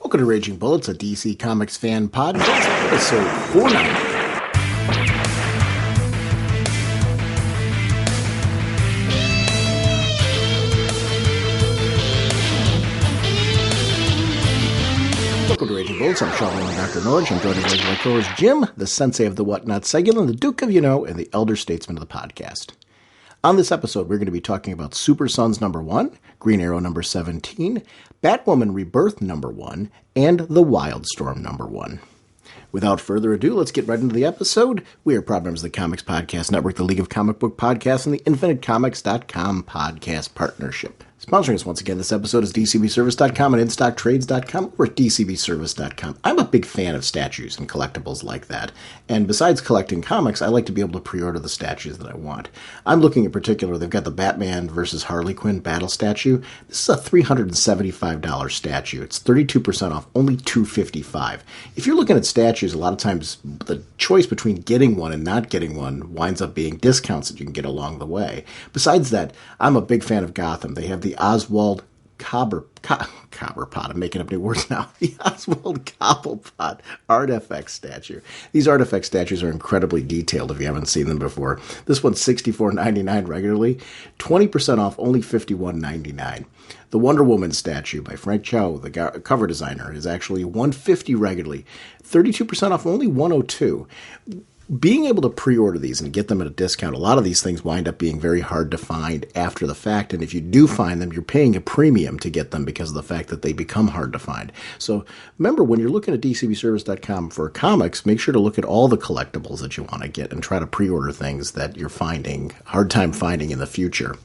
Welcome to Raging Bullets, a DC Comics fan podcast, episode 490. Welcome to Raging Bullets. I'm Sean and Dr. Norge. I'm joined by my co-host Jim, the sensei of the whatnot Segulin, the Duke of and the elder statesman of the podcast. On this episode, we're going to be talking about Super Sons #1, Green Arrow #17, Batwoman Rebirth #1, and the Wildstorm #1. Without further ado, let's get right into the episode. We are proud members of the Comics Podcast Network, the League of Comic Book Podcasts, and the InfiniteComics.com podcast partnership. Sponsoring us once again this episode is DCBService.com and InStockTrades.com. We're at DCBService.com. I'm a big fan of statues and collectibles like that. And besides collecting comics, I like to be able to pre-order the statues that I want. I'm looking in particular, they've got the Batman versus Harley Quinn battle statue. This is a $375 statue. It's 32% off, only $255. If you're looking at statues, a lot of times the choice between getting one and not getting one winds up being discounts that you can get along the way. Besides that, I'm a big fan of Gotham. They have the Oswald Copperpot. I'm making up new words now. The Oswald Cobblepot Artifact statue. These artifact statues are incredibly detailed if you haven't seen them before. This one's $64.99 regularly, 20% off, only $51.99. The Wonder Woman statue by Frank Cho, the cover designer, is actually $150 regularly, 32% off, only $102. Being able to pre-order these and get them at a discount, a lot of these things wind up being very hard to find after the fact, and if you do find them, you're paying a premium to get them because of the fact that they become hard to find. So remember, when you're looking at DCBService.com for comics, make sure to look at all the collectibles that you want to get and try to pre-order things that you're hard time finding in the future.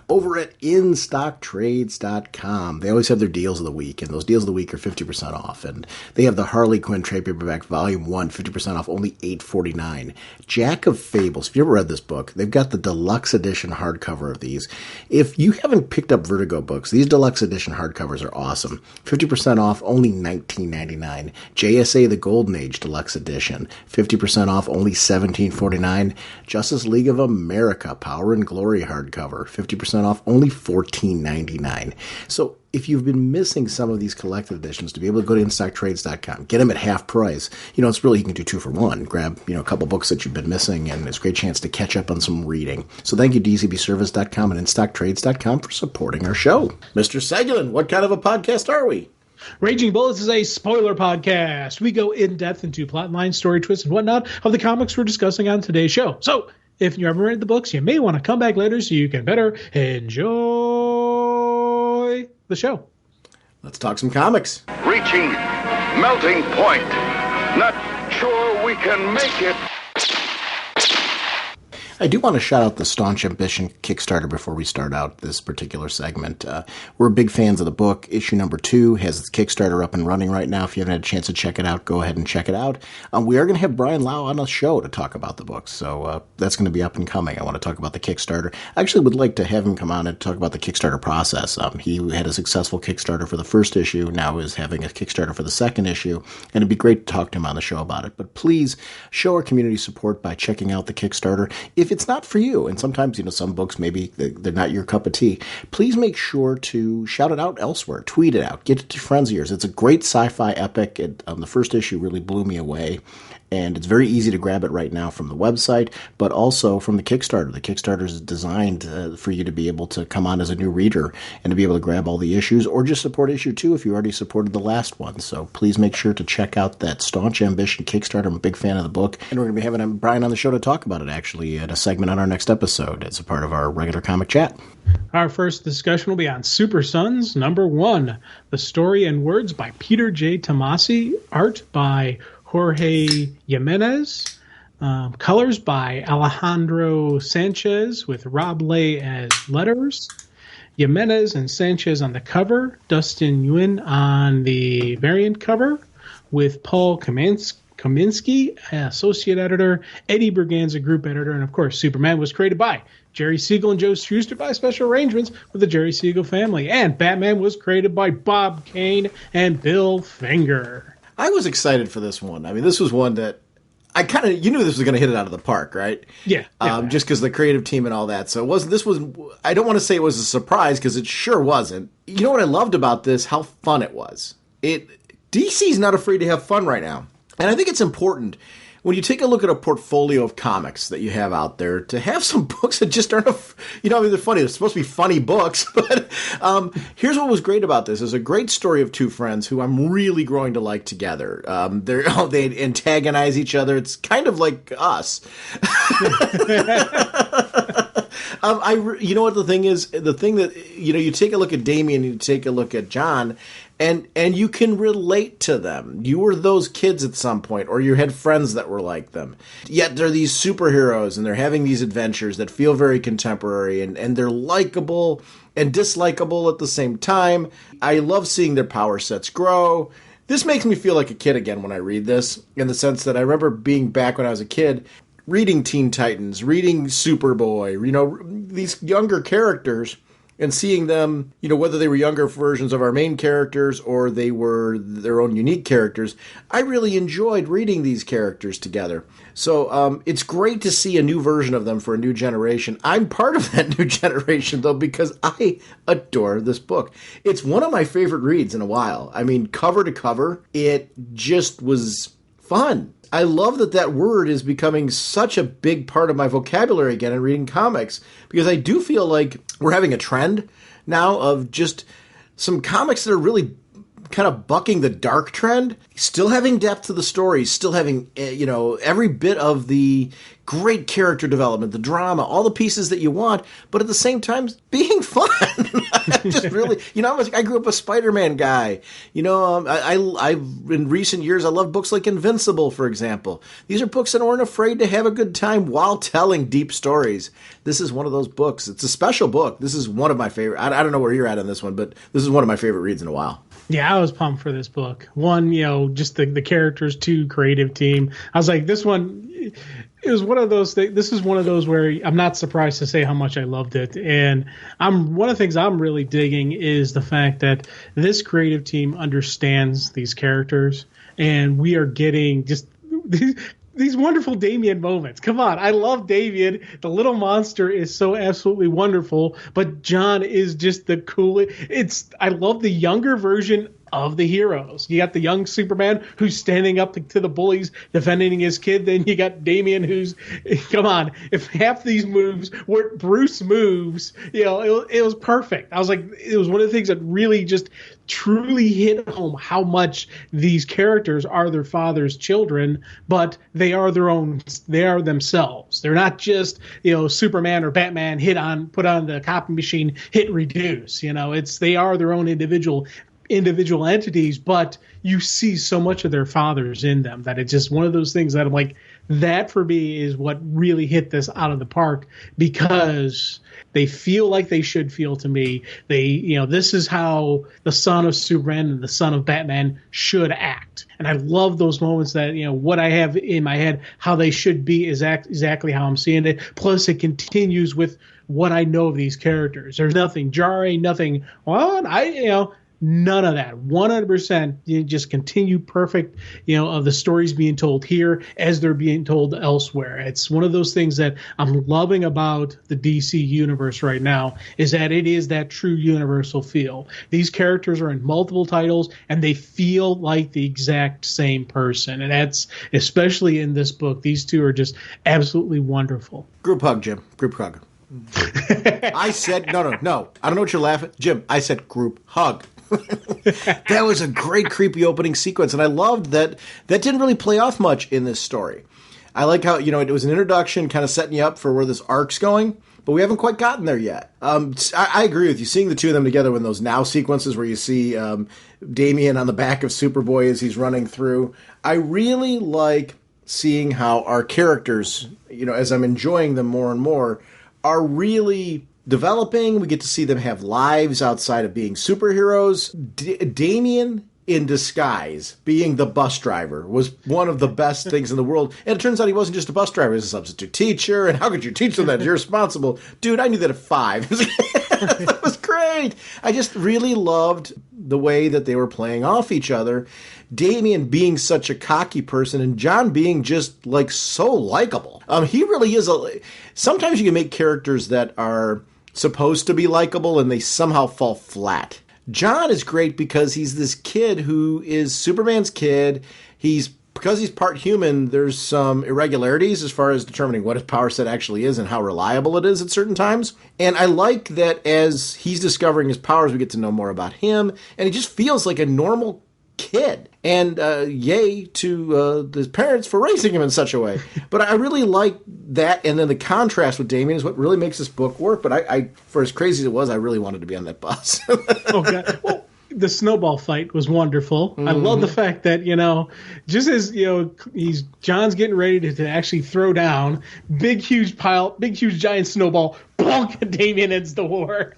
Over at InStockTrades.com, they always have their deals of the week, and those deals of the week are 50% off. And they have the Harley Quinn trade paperback volume 1, 50% off, only $8.49. Jack of Fables, if you ever read this book, they've got the deluxe edition hardcover of these. If you haven't picked up Vertigo books, these deluxe edition hardcovers are awesome. 50% off, only $19.99. JSA The Golden Age deluxe edition, 50% off, only $17.49. Justice League of America Power and Glory hardcover, 50% off, only $14.99. So if you've been missing some of these collected editions, to be able to go to InStockTrades.com, get them at half price. It's really, you can do 2 for 1. Grab, a couple books that you've been missing, and it's a great chance to catch up on some reading. So thank you, DCBService.com and InStockTrades.com for supporting our show. Mr. Segulin, what kind of a podcast are we? Raging Bullets is a spoiler podcast. We go in depth into plotline, story twists, and whatnot of the comics we're discussing on today's show. So if you haven't read the books, you may want to come back later so you can better enjoy the show. Let's talk some comics. Reaching melting point. Not sure we can make it. I do want to shout out the Staunch Ambition Kickstarter before we start out this particular segment. We're big fans of the book. Issue #2 has its Kickstarter up and running right now. If you haven't had a chance to check it out, go ahead and check it out. We are going to have Brian Lau on the show to talk about the book, so that's going to be up and coming. I want to talk about the Kickstarter. I actually would like to have him come on and talk about the Kickstarter process. He had a successful Kickstarter for the first issue, now is having a Kickstarter for the second issue, and it'd be great to talk to him on the show about it. But please show our community support by checking out the Kickstarter. If it's not for you, and sometimes, some books, maybe they're not your cup of tea, please make sure to shout it out elsewhere. Tweet it out. Get it to friends of yours. It's a great sci-fi epic. The first issue really blew me away. And it's very easy to grab it right now from the website, but also from the Kickstarter. The Kickstarter is designed for you to be able to come on as a new reader and to be able to grab all the issues, or just support issue 2 if you already supported the last one. So please make sure to check out that Staunch Ambition Kickstarter. I'm a big fan of the book, and we're going to be having Brian on the show to talk about it, actually, in a segment on our next episode as a part of our regular comic chat. Our first discussion will be on Super Sons #1, the story and words by Peter J. Tomasi, art by Jorge Jimenez, colors by Alejandro Sanchez with Rob Lay as letters, Jimenez and Sanchez on the cover, Dustin Nguyen on the variant cover, with Paul Kaminsky, associate editor, Eddie Berganza, group editor, and of course Superman was created by Jerry Siegel and Joe Shuster by special arrangements with the Jerry Siegel family, and Batman was created by Bob Kane and Bill Finger. I was excited for this one. I mean, this was one that I kind of, you knew this was going to hit it out of the park, right? Yeah. Just because the creative team and all that. So I don't want to say it was a surprise because it sure wasn't. You know what I loved about this? How fun it was. DC's not afraid to have fun right now. And I think it's important when you take a look at a portfolio of comics that you have out there to have some books that just aren't, they're funny. They're supposed to be funny books. But here's what was great about this. It's a great story of two friends who I'm really growing to like together. They antagonize each other. It's kind of like us. You know what the thing is? The thing that, you take a look at Damian, you take a look at John, and you can relate to them. You were those kids at some point, or you had friends that were like them. Yet they're these superheroes, and they're having these adventures that feel very contemporary, and they're likable and dislikable at the same time. I love seeing their power sets grow. This makes me feel like a kid again when I read this, in the sense that I remember being back when I was a kid, reading Teen Titans, reading Superboy, these younger characters, and seeing them, whether they were younger versions of our main characters or they were their own unique characters. I really enjoyed reading these characters together. So it's great to see a new version of them for a new generation. I'm part of that new generation, though, because I adore this book. It's one of my favorite reads in a while. I mean, cover to cover, it just was fun. I love that word is becoming such a big part of my vocabulary again in reading comics, because I do feel like we're having a trend now of just some comics that are really kind of bucking the dark trend, still having depth to the stories, still having, every bit of the great character development, the drama, all the pieces that you want, but at the same time being fun. Just really, I grew up a Spider-Man guy. I've in recent years, I love books like Invincible, for example. These are books that aren't afraid to have a good time while telling deep stories. This is one of those books. It's a special book. This is one of my favorite. I don't know where you're at on this one, but this is one of my favorite reads in a while. Yeah, I was pumped for this book. One, just the characters, two, creative team. I was like, this one, it was one of those things. This is one of those where I'm not surprised to say how much I loved it. And one of the things I'm really digging is the fact that this creative team understands these characters, and we are getting just these wonderful Damian moments. Come on, I love Damian. The little monster is so absolutely wonderful, but John is just the coolest. I love the younger version of the heroes. You got the young Superman who's standing up to the bullies, defending his kid. Then you got Damian who's, come on, if half these moves were Bruce moves, it was perfect. I was like, it was one of the things that really just truly hit home how much these characters are their father's children, but they are they are themselves. They're not just, Superman or Batman put on the copy machine, hit reduce. They are their own individual entities, but you see so much of their fathers in them that it's just one of those things that I'm like, that for me is what really hit this out of the park, because they feel like they should feel to me. This is how the son of Superman and the son of Batman should act. And I love those moments that, what I have in my head, how they should be is exactly how I'm seeing it. Plus it continues with what I know of these characters. There's nothing jarring, nothing, none of that. 100%. You just continue perfect, of the stories being told here as they're being told elsewhere. It's one of those things that I'm loving about the DC universe right now, is that it is that true universal feel. These characters are in multiple titles and they feel like the exact same person. And that's, especially in this book, these two are just absolutely wonderful. Group hug, Jim. Group hug. I said, no. I don't know what you're laughing. Jim, I said group hug. That was a great creepy opening sequence, and I loved that didn't really play off much in this story. I like how, it was an introduction kind of setting you up for where this arc's going, but we haven't quite gotten there yet. I agree with you. Seeing the two of them together in those now sequences where you see Damian on the back of Superboy as he's running through, I really like seeing how our characters, as I'm enjoying them more and more, are really developing. We get to see them have lives outside of being superheroes. Damian in disguise, being the bus driver, was one of the best things in the world. And it turns out he wasn't just a bus driver, he was a substitute teacher. And how could you teach them that? You're responsible. Dude, I knew that at 5. That was great. I just really loved the way that they were playing off each other. Damian being such a cocky person and John being just so likable. He really is sometimes you can make characters that are supposed to be likable and they somehow fall flat. John is great because he's this kid who is Superman's kid. Because he's part human, there's some irregularities as far as determining what his power set actually is and how reliable it is at certain times. And I like that as he's discovering his powers, we get to know more about him. And he just feels like a normal kid. And yay to his parents for raising him in such a way. But I really like that. And then the contrast with Damian is what really makes this book work. But I for as crazy as it was, I really wanted to be on that bus. Oh, God. Well, the snowball fight was wonderful. I love the fact that, just as, John's getting ready to actually throw down, big, huge giant snowball, bonk, Damian ends the war.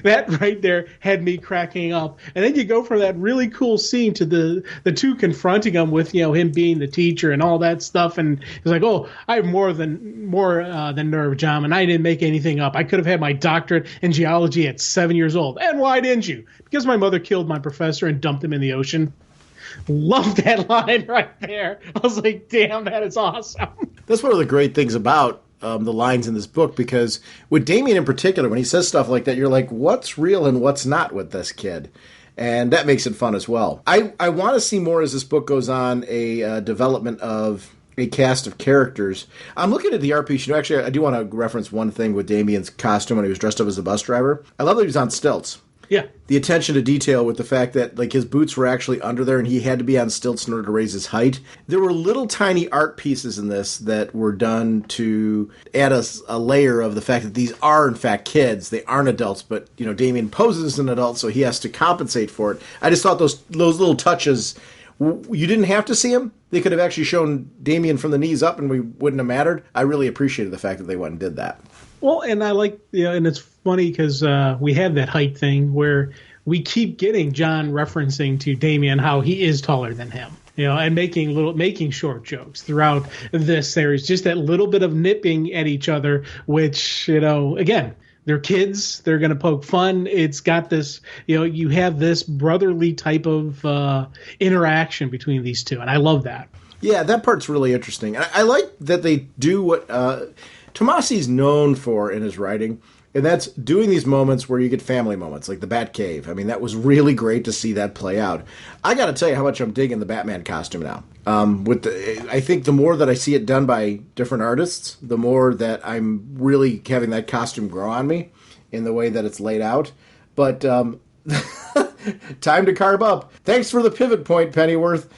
That right there had me cracking up. And then you go from that really cool scene to the two confronting him with, him being the teacher and all that stuff. And he's like, oh, I have more than nerve, John, and I didn't make anything up. I could have had my doctorate in geology at 7 years old. And why didn't you? Because my mother killed my professor and dumped him in the ocean. Love that line right there. I was like, damn, that is awesome. That's one of the great things about the lines in this book, because with Damian in particular, when he says stuff like that, you're like, what's real and what's not with this kid? And that makes it fun as well. I want to see more as this book goes on, a development of a cast of characters. I'm looking at the art piece. Actually, I do want to reference one thing with Damian's costume when he was dressed up as a bus driver. I love that he was on stilts. Yeah. The attention to detail with the fact that his boots were actually under there and he had to be on stilts in order to raise his height. There were little tiny art pieces in this that were done to add a layer of the fact that these are in fact kids. They aren't adults, but Damian poses as an adult, so he has to compensate for it. I just thought those little touches, you didn't have to see them. They could have actually shown Damian from the knees up and we wouldn't have mattered. I really appreciated the fact that they went and did that. Well, and I like, and it's funny because we have that height thing where we keep getting John referencing to Damian how he is taller than him, and making short jokes throughout this series. Just that little bit of nipping at each other, which, again, they're kids. They're going to poke fun. It's got this, you have this brotherly type of interaction between these two, and I love that. Yeah, that part's really interesting. I like that they do what Tomasi's known for in his writing, and that's doing these moments where you get family moments, like the Bat Cave. I mean, that was really great to see that play out. I got to tell you how much I'm digging the Batman costume now. I think the more that I see it done by different artists, the more that I'm really having that costume grow on me in the way that it's laid out. But time to carve up. Thanks for the pivot point, Pennyworth.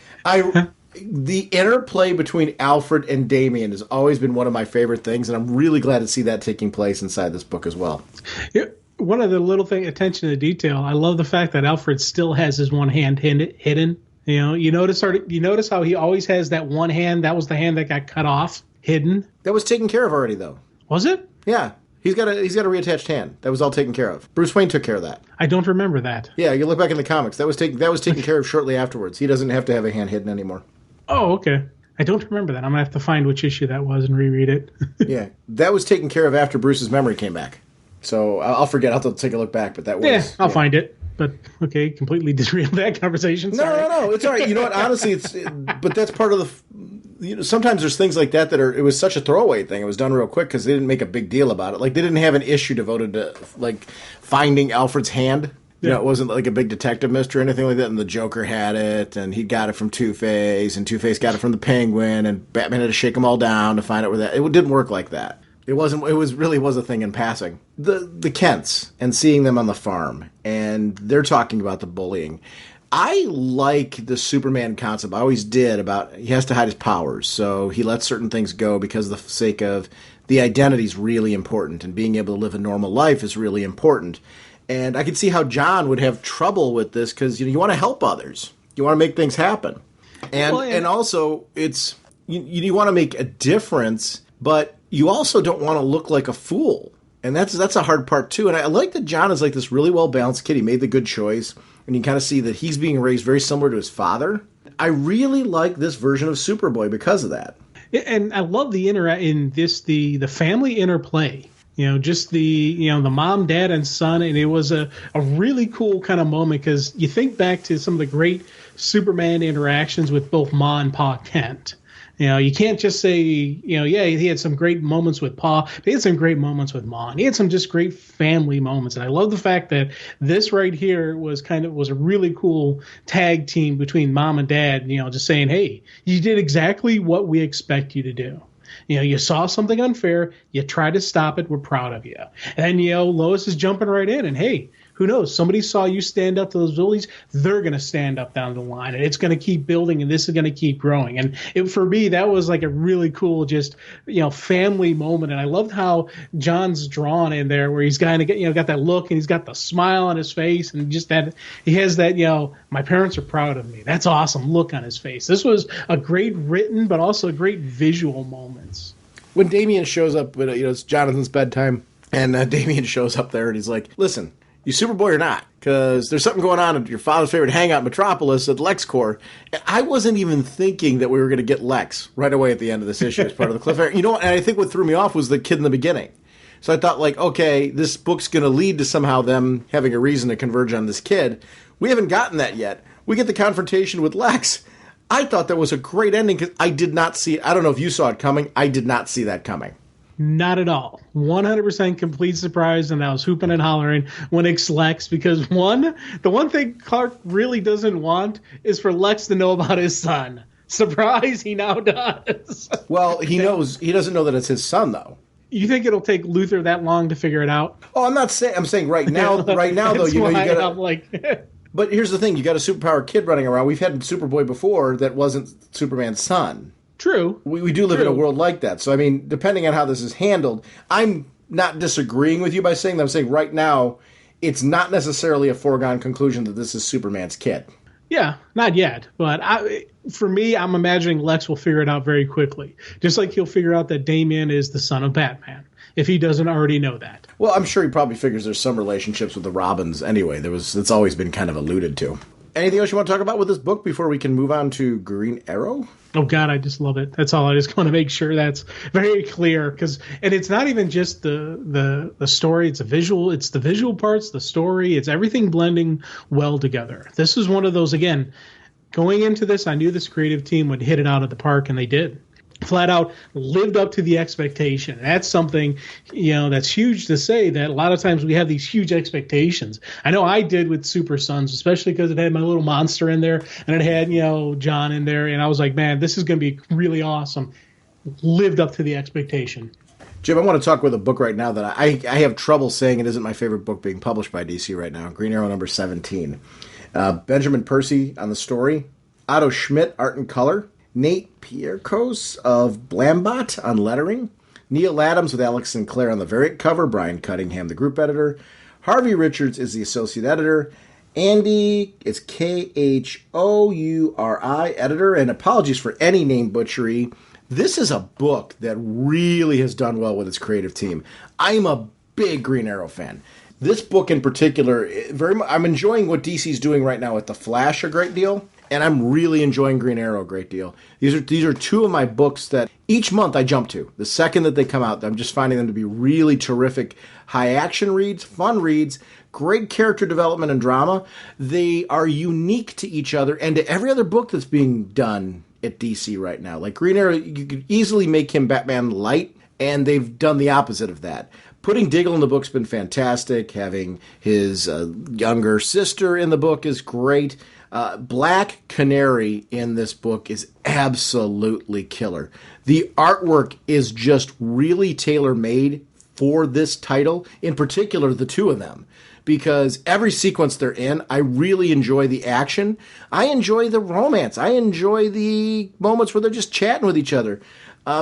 The interplay between Alfred and Damian has always been one of my favorite things, and I'm really glad to see that taking place inside this book as well. Yeah, one of the little thing, attention to detail, I love the fact that Alfred still has his one hand hidden. You notice how he always has that one hand. That was the hand that got cut off, hidden. That was taken care of already, though. Was it? Yeah. He's got a reattached hand. That was all taken care of. Bruce Wayne took care of that. I don't remember that. Yeah, you look back in the comics. That was taken care of shortly afterwards. He doesn't have to have a hand hidden anymore. Oh, okay. I don't remember that. I'm going to have to find which issue that was and reread it. Yeah, that was taken care of after Bruce's memory came back. So I'll forget. I'll have to take a look back, but that was... Yeah, I'll find it. But, okay, completely derailed that conversation. Sorry. No, it's all right. You know what? Honestly, but that's part of the... sometimes there's things like that it was such a throwaway thing. It was done real quick because they didn't make a big deal about it. Like, they didn't have an issue devoted to, finding Alfred's hand. Yeah. It wasn't like a big detective mystery or anything like that, and the Joker had it, and he got it from Two-Face, and Two-Face got it from the Penguin, and Batman had to shake them all down to find out where that... It didn't work like that. It really was a thing in passing. The Kents, and seeing them on the farm, and they're talking about the bullying. I like the Superman concept. I always did, about he has to hide his powers, so he lets certain things go because of the sake of the identity is really important, and being able to live a normal life is really important. And I could see how John would have trouble with this because you want to help others. You want to make things happen. And also, it's you want to make a difference, but you also don't want to look like a fool. And that's a hard part, too. And I like that John is like this really well-balanced kid. He made the good choice. And you kind of see that he's being raised very similar to his father. I really like this version of Superboy because of that. And I love the family interplay. Just the mom, dad, and son, and it was a really cool kind of moment because you think back to some of the great Superman interactions with both Ma and Pa Kent. You can't just say, yeah, he had some great moments with Pa, but he had some great moments with Ma, and he had some just great family moments. And I love the fact that this right here was a really cool tag team between Mom and Dad, just saying, hey, you did exactly what we expect you to do. You saw something unfair, you tried to stop it, we're proud of you. And then, Lois is jumping right in, and hey, who knows? Somebody saw you stand up to those bullies, they're going to stand up down the line, and it's going to keep building, and this is going to keep growing. And for me, that was like a really cool, just, family moment. And I loved how John's drawn in there, where he's kind of got that look, and he's got the smile on his face, and just that he has that, my parents are proud of me. That's awesome look on his face. This was a great written, but also a great visual moments. When Damien shows up, it's Jonathan's bedtime, and Damien shows up there, and he's like, listen, you Superboy or not? Because there's something going on at your father's favorite hangout, Metropolis, at LexCorp. And I wasn't even thinking that we were going to get Lex right away at the end of this issue as part of the cliffhanger. And I think what threw me off was the kid in the beginning. So I thought, okay, this book's going to lead to somehow them having a reason to converge on this kid. We haven't gotten that yet. We get the confrontation with Lex. I thought that was a great ending because I did not see it. I don't know if you saw it coming. I did not see that coming. Not at all. 100% complete surprise, and I was hooping and hollering when it's Lex, because the one thing Clark really doesn't want is for Lex to know about his son. Surprise, he now does. Well, he doesn't know that it's his son, though. You think it'll take Luther that long to figure it out? Oh, I'm saying right now though, you gotta. But here's the thing, you got a superpowered kid running around. We've had Superboy before that wasn't Superman's son. True. We do live in a world like that. So, I mean, depending on how this is handled, I'm not disagreeing with you by saying that. I'm saying right now, it's not necessarily a foregone conclusion that this is Superman's kid. Yeah, not yet. But for me, I'm imagining Lex will figure it out very quickly. Just like he'll figure out that Damian is the son of Batman, if he doesn't already know that. Well, I'm sure he probably figures there's some relationships with the Robins anyway. It's always been kind of alluded to. Anything else you want to talk about with this book before we can move on to Green Arrow? Oh, God, I just love it. That's all. I just want to make sure that's very clear. And it's not even just the story. It's the visual parts, the story. It's everything blending well together. This is one of those, again, going into this, I knew this creative team would hit it out of the park, and they did. Flat out lived up to the expectation. That's something, that's huge to say, that a lot of times we have these huge expectations. I know I did with Super Sons, especially because it had my little monster in there, and it had, John in there, and I was like, man, this is going to be really awesome. Lived up to the expectation. Jim, I want to talk with a book right now that I have trouble saying it isn't my favorite book being published by DC right now, Green Arrow number 17. Benjamin Percy on the story, Otto Schmidt, art and color, Nate Pierkos of Blambot on lettering, Neil Adams with Alex Sinclair on the variant cover, Brian Cunningham, the group editor, Harvey Richards is the associate editor, Andy is Khouri editor, and apologies for any name butchery. This is a book that really has done well with its creative team. I am a big Green Arrow fan. This book in particular, I'm enjoying what DC's doing right now with The Flash a great deal. And I'm really enjoying Green Arrow a great deal. These are two of my books that each month I jump to. The second that they come out, I'm just finding them to be really terrific, high-action reads, fun reads, great character development and drama. They are unique to each other and to every other book that's being done at DC right now. Like Green Arrow, you could easily make him Batman light, and they've done the opposite of that. Putting Diggle in the book's been fantastic. Having his younger sister in the book is great. Black Canary in this book is absolutely killer. The artwork is just really tailor-made for this title, in particular the two of them, because every sequence they're in, I really enjoy the action. I enjoy the romance. I enjoy the moments where they're just chatting with each other.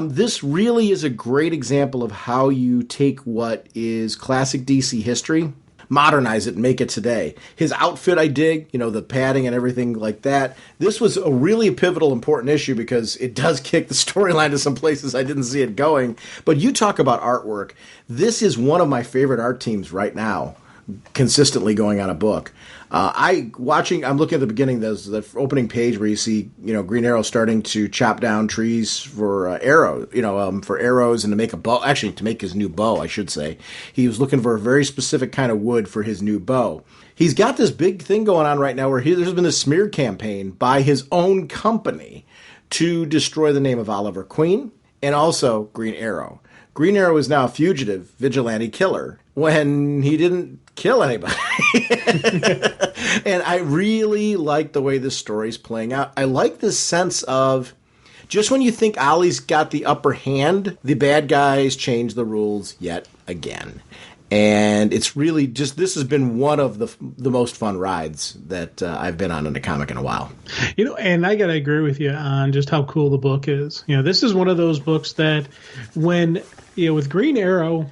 This really is a great example of how you take what is classic DC history, modernize it and make it today. His outfit I dig, the padding and everything like that. This was a really pivotal, important issue because it does kick the storyline to some places I didn't see it going. But you talk about artwork. This is one of my favorite art teams right now, consistently going on a book. I'm looking at the beginning, the opening page where you see, Green Arrow starting to chop down trees for for arrows and to make a bow. Actually, to make his new bow, I should say. He was looking for a very specific kind of wood for his new bow. He's got this big thing going on right now where there's been this smear campaign by his own company to destroy the name of Oliver Queen and also Green Arrow. Green Arrow is now a fugitive vigilante killer when he didn't kill anybody. And I really like the way this story's playing out. I like this sense of just when you think Ollie's got the upper hand, the bad guys change the rules yet again. And it's really just, this has been one of the most fun rides that I've been on in a comic in a while. And I got to agree with you on just how cool the book is. This is one of those books that when, with Green Arrow,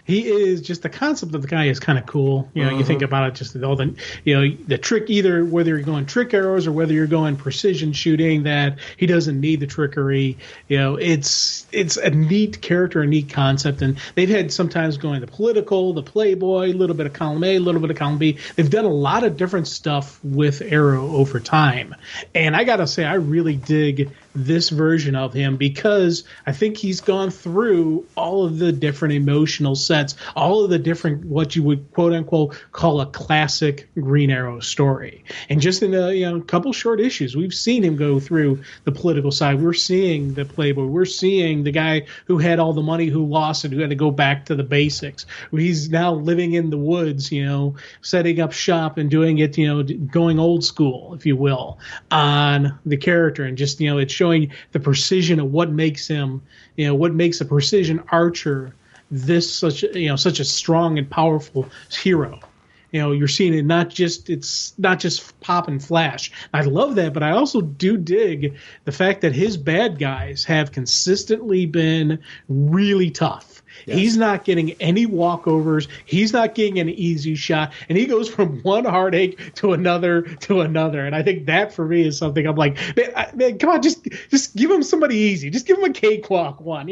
he is just the concept of the guy is kind of cool. You think about it, just all the, the trick, either whether you're going trick arrows or whether you're going precision shooting, that he doesn't need the trickery. It's a neat character, a neat concept. And they've had sometimes going the political, the Playboy, a little bit of column A, a little bit of column B. They've done a lot of different stuff with Arrow over time. And I got to say, I really dig this version of him because I think he's gone through all of the different emotional sets, all of the different, what you would quote unquote call a classic Green Arrow story. And just in a couple short issues, we've seen him go through the political side. We're seeing the Playboy. We're seeing the guy who had all the money, who lost it, who had to go back to the basics. He's now living in the woods, setting up shop and doing it, going old school, if you will, on the character. And just, it's showing the precision of what makes him, what makes a precision archer such a strong and powerful hero. You're seeing it it's not just pop and flash. I love that, but I also do dig the fact that his bad guys have consistently been really tough. Yes. He's not getting any walkovers. He's not getting an easy shot. And he goes from one heartache to another. And I think that for me is something I'm like, man, come on, just give him somebody easy. Just give him a cakewalk one,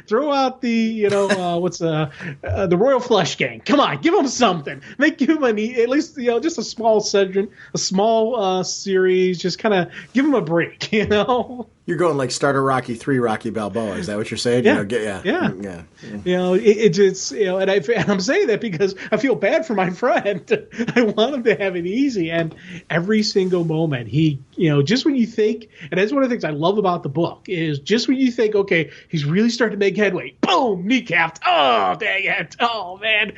throw out the, the Royal Flush Gang. Come on, give him something. Give him at least, just a small segment, a small series. Just kind of give him a break, You're going like starter Rocky 3, Rocky Balboa. Is that what you're saying? Yeah. Yeah. And I'm saying that because I feel bad for my friend. I want him to have it easy. And every single moment, he, just when you think, and that's one of the things I love about the book, is just when you think, okay, he's really starting to make headway, boom, kneecapped. Oh, dang it. Oh, man.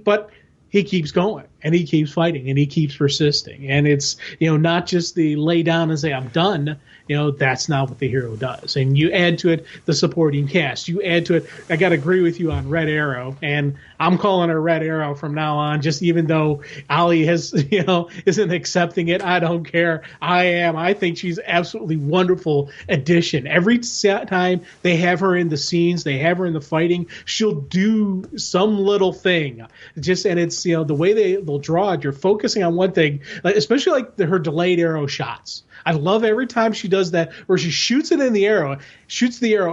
But he keeps going, and he keeps fighting, and he keeps persisting. And it's, not just the lay down and say, I'm done. That's not what the hero does. And you add to it the supporting cast. You add to it, I got to agree with you on Red Arrow, and I'm calling her Red Arrow from now on, just even though Ollie has, isn't accepting it. I don't care. I am. I think she's absolutely wonderful addition. Every time they have her in the scenes, they have her in the fighting, she'll do some little thing. And it's, the way they'll draw it, you're focusing on one thing, especially like her delayed arrow shots. I love every time she does that, where she shoots the arrow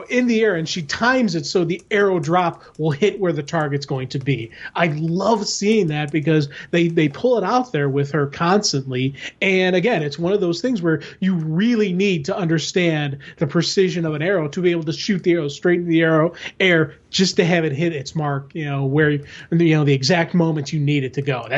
in the air, and she times it so the arrow drop will hit where the target's going to be. I love seeing that because they pull it out there with her constantly. And again, it's one of those things where you really need to understand the precision of an arrow to be able to shoot the arrow straight in the air just to have it hit its mark, where the exact moment you need it to go.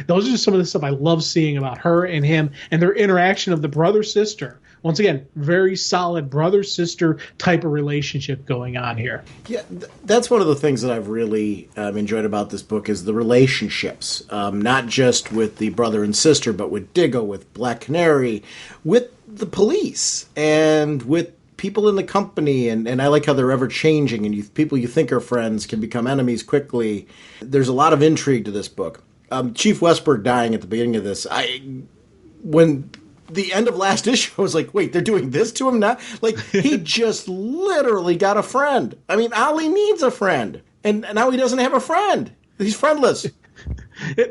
Those are just some of the stuff I love seeing about her and him and their interaction of the brother-sister. Once again, very solid brother-sister type of relationship going on here. Yeah, that's one of the things that I've really enjoyed about this book is the relationships, not just with the brother and sister, but with Diggo, with Black Canary, with the police, and with people in the company. And I like how they're ever changing, and people you think are friends can become enemies quickly. There's a lot of intrigue to this book. Chief Westberg dying at the beginning of this, when the end of last issue, I was like, wait, they're doing this to him now? Like, he just literally got a friend. I mean, Ollie needs a friend. And now he doesn't have a friend. He's friendless.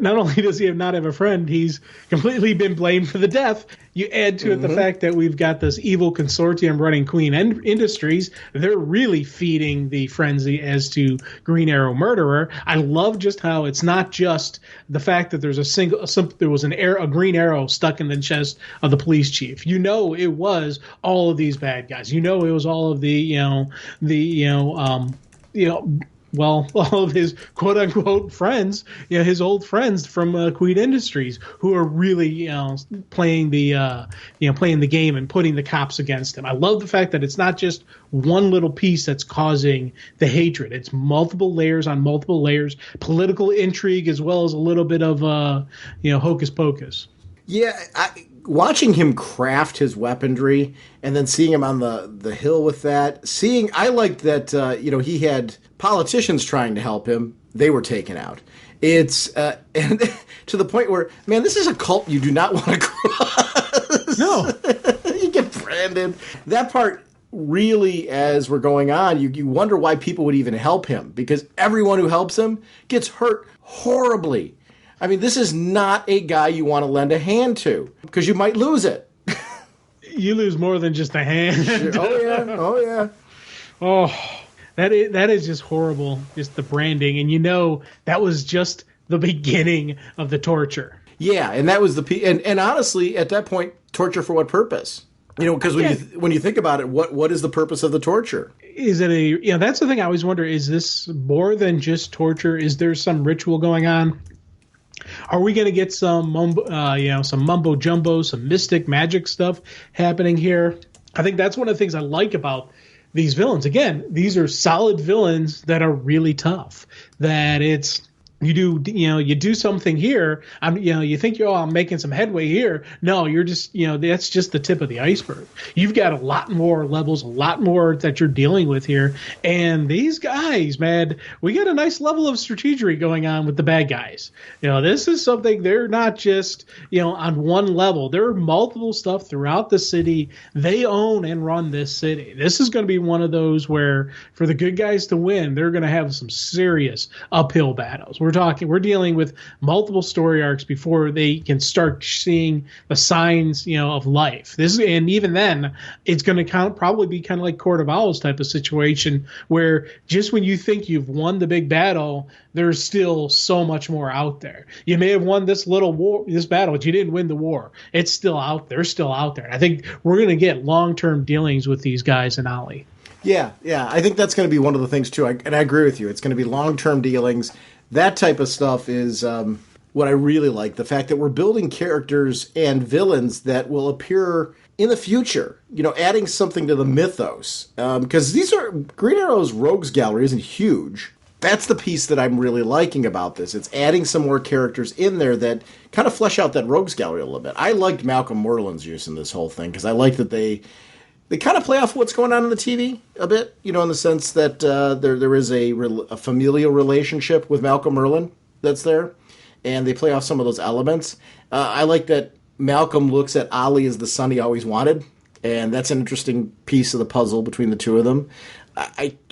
Not only does he not have a friend, he's completely been blamed for the death. You add to it the fact that we've got this evil consortium running Queen Industries. They're really feeding the frenzy as to Green Arrow murderer. I love just how it's not just the fact that there's there was a Green Arrow stuck in the chest of the police chief. It was all of these bad guys. It was all of the well, all of his quote unquote friends, his old friends from Queen Industries, who are really, playing the game and putting the cops against him. I love the fact that it's not just one little piece that's causing the hatred. It's multiple layers on multiple layers, political intrigue, as well as a little bit of, hocus pocus. Yeah, watching him craft his weaponry and then seeing him on the hill with that, I liked that, he had politicians trying to help him. They were taken out. It's, and to the point where, man, this is a cult you do not want to cross. No. You get branded. That part really, as we're going on, you wonder why people would even help him, because everyone who helps him gets hurt horribly. I mean, this is not a guy you want to lend a hand to, because you might lose it. You lose more than just a hand. Oh, yeah. Oh, that is just horrible, just the branding. And that was just the beginning of the torture. Yeah, and that was and honestly, at that point, torture for what purpose? Because when you think about it, what is the purpose of the torture? Is it that's the thing I always wonder, is this more than just torture? Is there some ritual going on? Are we going to get some mumbo jumbo, some mystic magic stuff happening here? I think that's one of the things I like about these villains. Again, these are solid villains that are really tough. That it's you do something here. You think I'm making some headway here. No, you're just that's just the tip of the iceberg. You've got a lot more levels, a lot more that you're dealing with here. And these guys, man, we got a nice level of strategery going on with the bad guys. This is something, they're not just on one level. There are multiple stuff throughout the city. They own and run this city. This is going to be one of those where for the good guys to win, they're going to have some serious uphill battles. We're dealing with multiple story arcs before they can start seeing the signs, of life. And even then, it's going to probably be kind of like Court of Owls type of situation, where just when you think you've won the big battle, there's still so much more out there. You may have won this battle, but you didn't win the war. It's still out there. Still out there. And I think we're going to get long-term dealings with these guys in Ollie. Yeah. I think that's going to be one of the things too. And I agree with you. It's going to be long-term dealings. That type of stuff is what I really like. The fact that we're building characters and villains that will appear in the future, adding something to the mythos. Because Green Arrow's Rogues Gallery isn't huge. That's the piece that I'm really liking about this. It's adding some more characters in there that kind of flesh out that Rogues Gallery a little bit. I liked Malcolm Merlin's use in this whole thing, because I like that they kind of play off what's going on in the TV a bit, in the sense that there is a familial relationship with Malcolm Merlin that's there, and they play off some of those elements. I like that Malcolm looks at Ollie as the son he always wanted, and that's an interesting piece of the puzzle between the two of them.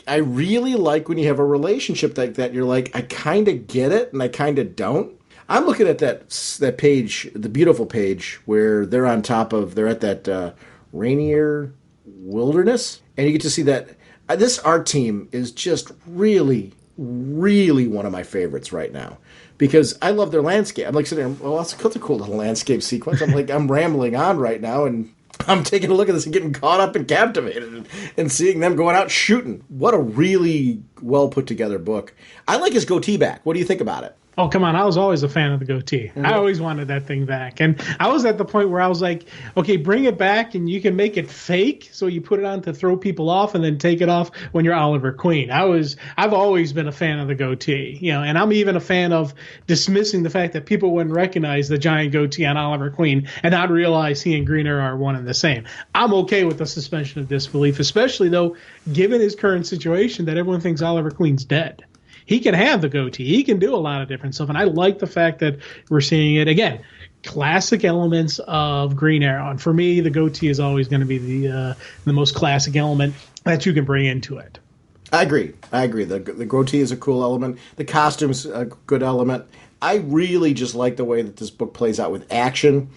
I really like when you have a relationship like that. You're like, I kind of get it, and I kind of don't. I'm looking at that page, the beautiful page, where they're at that Rainier Wilderness, and you get to see that this art team is just really, really one of my favorites right now, because I love their landscape. I'm like sitting there, well, that's a cool little landscape sequence. I'm rambling on right now, and I'm taking a look at this and getting caught up and captivated and seeing them going out shooting. What a really well put together book. I like his goatee back. What do you think about it? Oh, come on. I was always a fan of the goatee. Mm-hmm. I always wanted that thing back. And I was at the point where I was like, okay, bring it back and you can make it fake. So you put it on to throw people off and then take it off when you're Oliver Queen. I've always been a fan of the goatee, and I'm even a fan of dismissing the fact that people wouldn't recognize the giant goatee on Oliver Queen and not realize he and Green Arrow are one and the same. I'm okay with the suspension of disbelief, especially though, given his current situation that everyone thinks Oliver Queen's dead. He can have the goatee. He can do a lot of different stuff. And I like the fact that we're seeing it. Again, classic elements of Green Arrow. And for me, the goatee is always going to be the most classic element that you can bring into it. I agree. The goatee is a cool element. The costume's a good element. I really just like the way that this book plays out with action.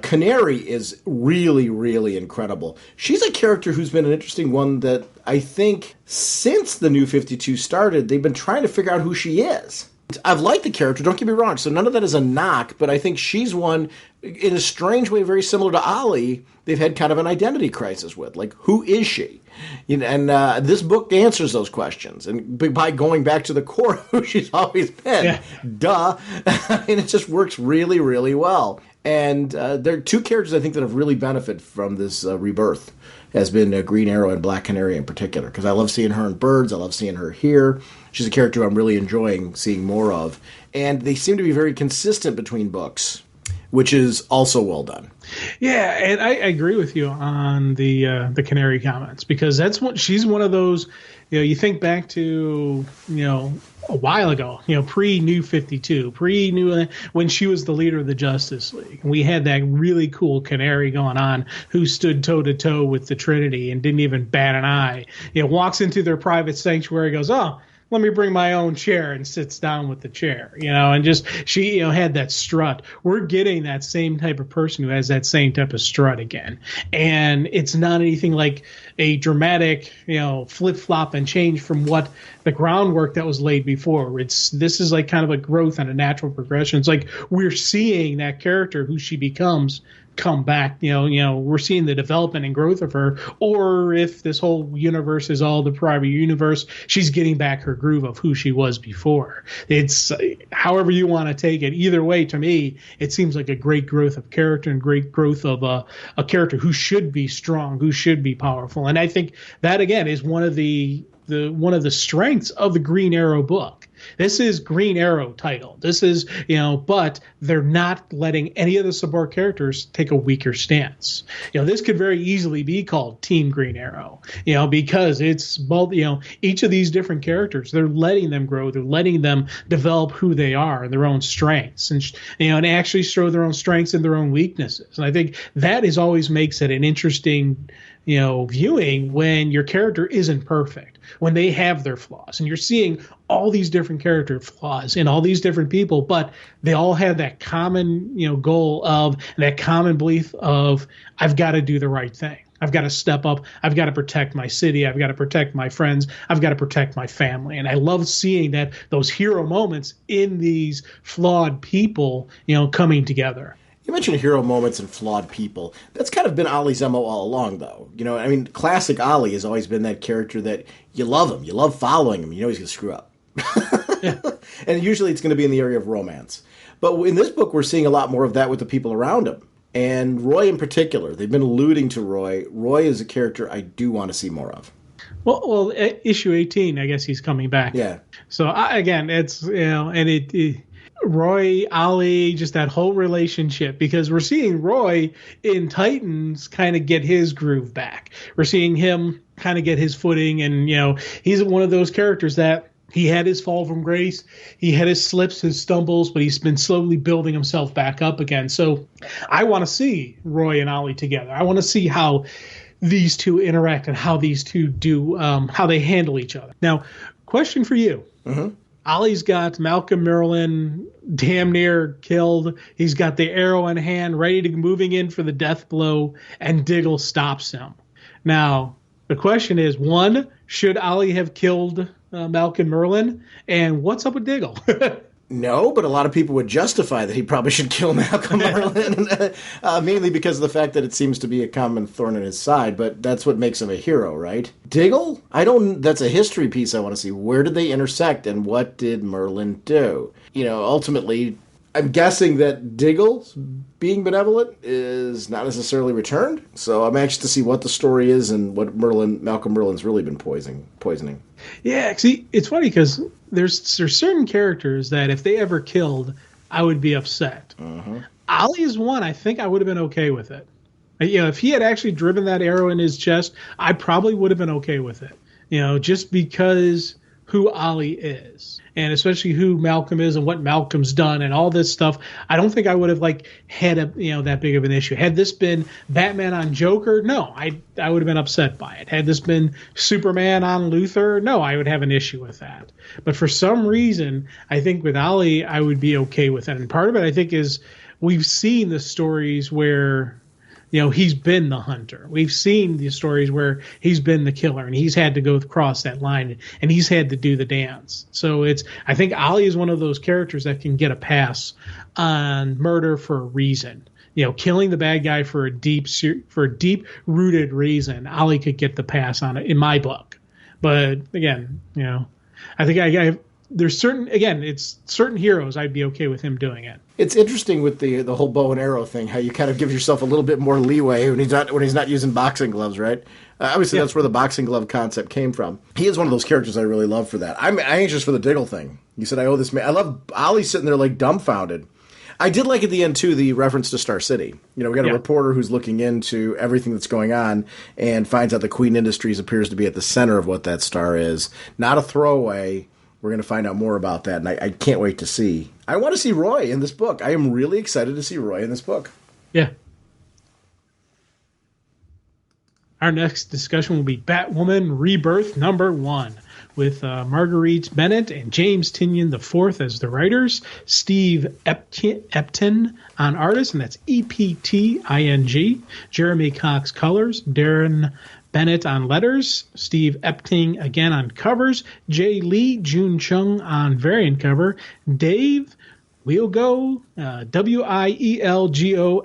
Canary is really, really incredible. She's a character who's been an interesting one that I think since the New 52 started, they've been trying to figure out who she is. I've liked the character, don't get me wrong, so none of that is a knock, but I think she's one in a strange way, very similar to Ollie, they've had kind of an identity crisis with. Like, who is she? And this book answers those questions. And by going back to the core of who she's always been, duh. And it just works really, really well. And there are two characters I think that have really benefited from this rebirth. Has been Green Arrow and Black Canary in particular, because I love seeing her in Birds. I love seeing her here. She's a character I'm really enjoying seeing more of. And they seem to be very consistent between books, which is also well done. Yeah, and I agree with you on the Canary comments, because that's what she's one of those. You think back to a while ago, pre-New 52, pre-New when she was the leader of the Justice League. We had that really cool Canary going on who stood toe-to-toe with the Trinity and didn't even bat an eye. Walks into their private sanctuary, goes, oh, let me bring my own chair, and sits down with the chair, and just she, had that strut. We're getting that same type of person who has that same type of strut again. And it's not anything like a dramatic, flip-flop and change from what the groundwork that was laid before. This is like kind of a growth and a natural progression. It's like we're seeing that character who she becomes come back. We're seeing the development and growth of her. Or if this whole universe is all the prior universe, she's getting back her groove of who she was before. It's however you want to take it. Either way, to me, it seems like a great growth of character and great growth of a character who should be strong, who should be powerful. And I think that again is one of the strengths of the Green Arrow book. This is Green Arrow title. This is, but they're not letting any of the support characters take a weaker stance. This could very easily be called Team Green Arrow, because it's both, each of these different characters, they're letting them grow. They're letting them develop who they are and their own strengths and actually show their own strengths and their own weaknesses. And I think that always makes it an interesting, viewing when your character isn't perfect, when they have their flaws, and you're seeing all these different character flaws in all these different people, but they all have that common, goal of that common belief of I've got to do the right thing. I've got to step up. I've got to protect my city. I've got to protect my friends. I've got to protect my family. And I love seeing that those hero moments in these flawed people, coming together. You mentioned hero moments and flawed people. That's kind of been Ollie's MO all along, though. Classic Ollie has always been that character that you love him. You love following him. He's going to screw up. Yeah. And usually it's going to be in the area of romance. But in this book, we're seeing a lot more of that with the people around him. And Roy in particular. They've been alluding to Roy. Roy is a character I do want to see more of. Well, issue 18, I guess he's coming back. Yeah. So, again, it's, and Roy, Ollie, just that whole relationship, because we're seeing Roy in Titans kind of get his groove back. We're seeing him kind of get his footing, and, he's one of those characters that he had his fall from grace. He had his slips, his stumbles, but he's been slowly building himself back up again. So I want to see Roy and Ollie together. I want to see how these two interact and how these two do, how they handle each other. Now, question for you. Mm-hmm. Ollie's got Malcolm Merlyn damn near killed. He's got the arrow in hand, ready to moving in for the death blow, and Diggle stops him. Now, the question is, one, should Ollie have killed Malcolm Merlyn? And what's up with Diggle? No, but a lot of people would justify that he probably should kill Malcolm Merlyn, mainly because of the fact that it seems to be a common thorn in his side, but that's what makes him a hero, right? Diggle? That's a history piece I want to see. Where did they intersect, and what did Merlyn do? Ultimately, I'm guessing that Diggle being benevolent is not necessarily returned, so I'm anxious to see what the story is and what Malcolm Merlyn's really been poisoning. Yeah, see, it's funny because there's certain characters that if they ever killed, I would be upset. Mm-hmm. Ollie is one. I think I would have been okay with it. If he had actually driven that arrow in his chest, I probably would have been okay with it. Just because who Ollie is, and especially who Malcolm is and what Malcolm's done and all this stuff, I don't think I would have had that big of an issue. Had this been Batman on Joker, no, I would have been upset by it. Had this been Superman on Luthor, no, I would have an issue with that. But for some reason, I think with Ollie, I would be okay with it. And part of it, I think, is we've seen the stories where he's been the hunter. We've seen the stories where he's been the killer, and he's had to go across that line, and he's had to do the dance. So I think Ollie is one of those characters that can get a pass on murder for a reason. killing the bad guy for a deep rooted reason, Ollie could get the pass on it in my book. But again, I think there's certain heroes I'd be okay with him doing it. It's interesting with the whole bow and arrow thing, how you kind of give yourself a little bit more leeway when he's not using boxing gloves, right? Obviously, That's where the boxing glove concept came from. He is one of those characters I really love for that. I'm anxious for the Diggle thing. You said I owe this man. I love Ollie sitting there like dumbfounded. I did like at the end, too, the reference to Star City. We got a reporter who's looking into everything that's going on and finds out the Queen Industries appears to be at the center of what that star is. Not a throwaway. We're going to find out more about that, and I can't wait to see. I want to see Roy in this book. I am really excited to see Roy in this book. Yeah. Our next discussion will be Batwoman Rebirth #1, with Marguerite Bennett and James Tynion IV as the writers, Steve Epting on artists, and that's Epting, Jeremy Cox colors, Darren Bennett on letters, Steve Epting again on covers, Jay Lee, June Chung on variant cover, Dave Wielgo, Wielgosz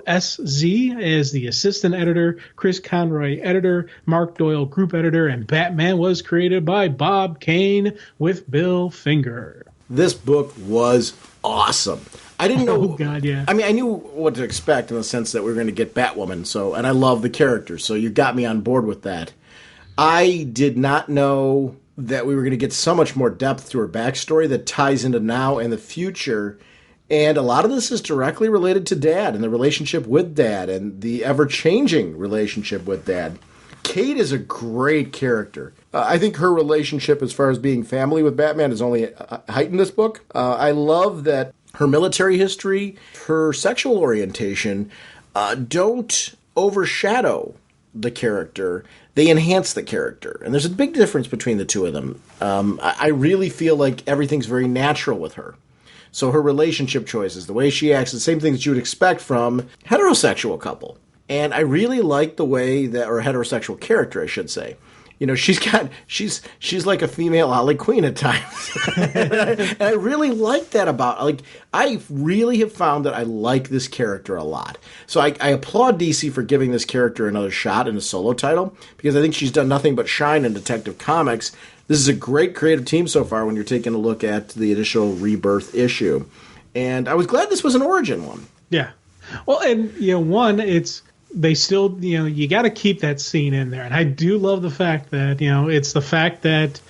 as the assistant editor, Chris Conroy editor, Mark Doyle group editor, and Batman was created by Bob Kane with Bill Finger. This book was awesome. I didn't know. Oh, God, yeah. I mean, I knew what to expect in the sense that we were going to get Batwoman, and I love the character, so you got me on board with that. I did not know that we were going to get so much more depth to her backstory that ties into now and the future. And a lot of this is directly related to Dad and the relationship with Dad and the ever-changing relationship with Dad. Kate is a great character. I think her relationship as far as being family with Batman is only heightened this book. I love that her military history, her sexual orientation don't overshadow the character. They enhance the character. And there's a big difference between the two of them. I really feel like everything's very natural with her. So her relationship choices, the way she acts, the same things that you would expect from a heterosexual couple. And I really like the way that, or a heterosexual character, I should say. She's like a female Harley Quinn at times. And I really like that I really have found that I like this character a lot. So I applaud DC for giving this character another shot in a solo title, because I think she's done nothing but shine in Detective Comics. This is a great creative team so far when you're taking a look at the initial Rebirth issue. And I was glad this was an origin one. Yeah. Well, and, they still, you got to keep that scene in there. And I do love the fact that, it's the fact that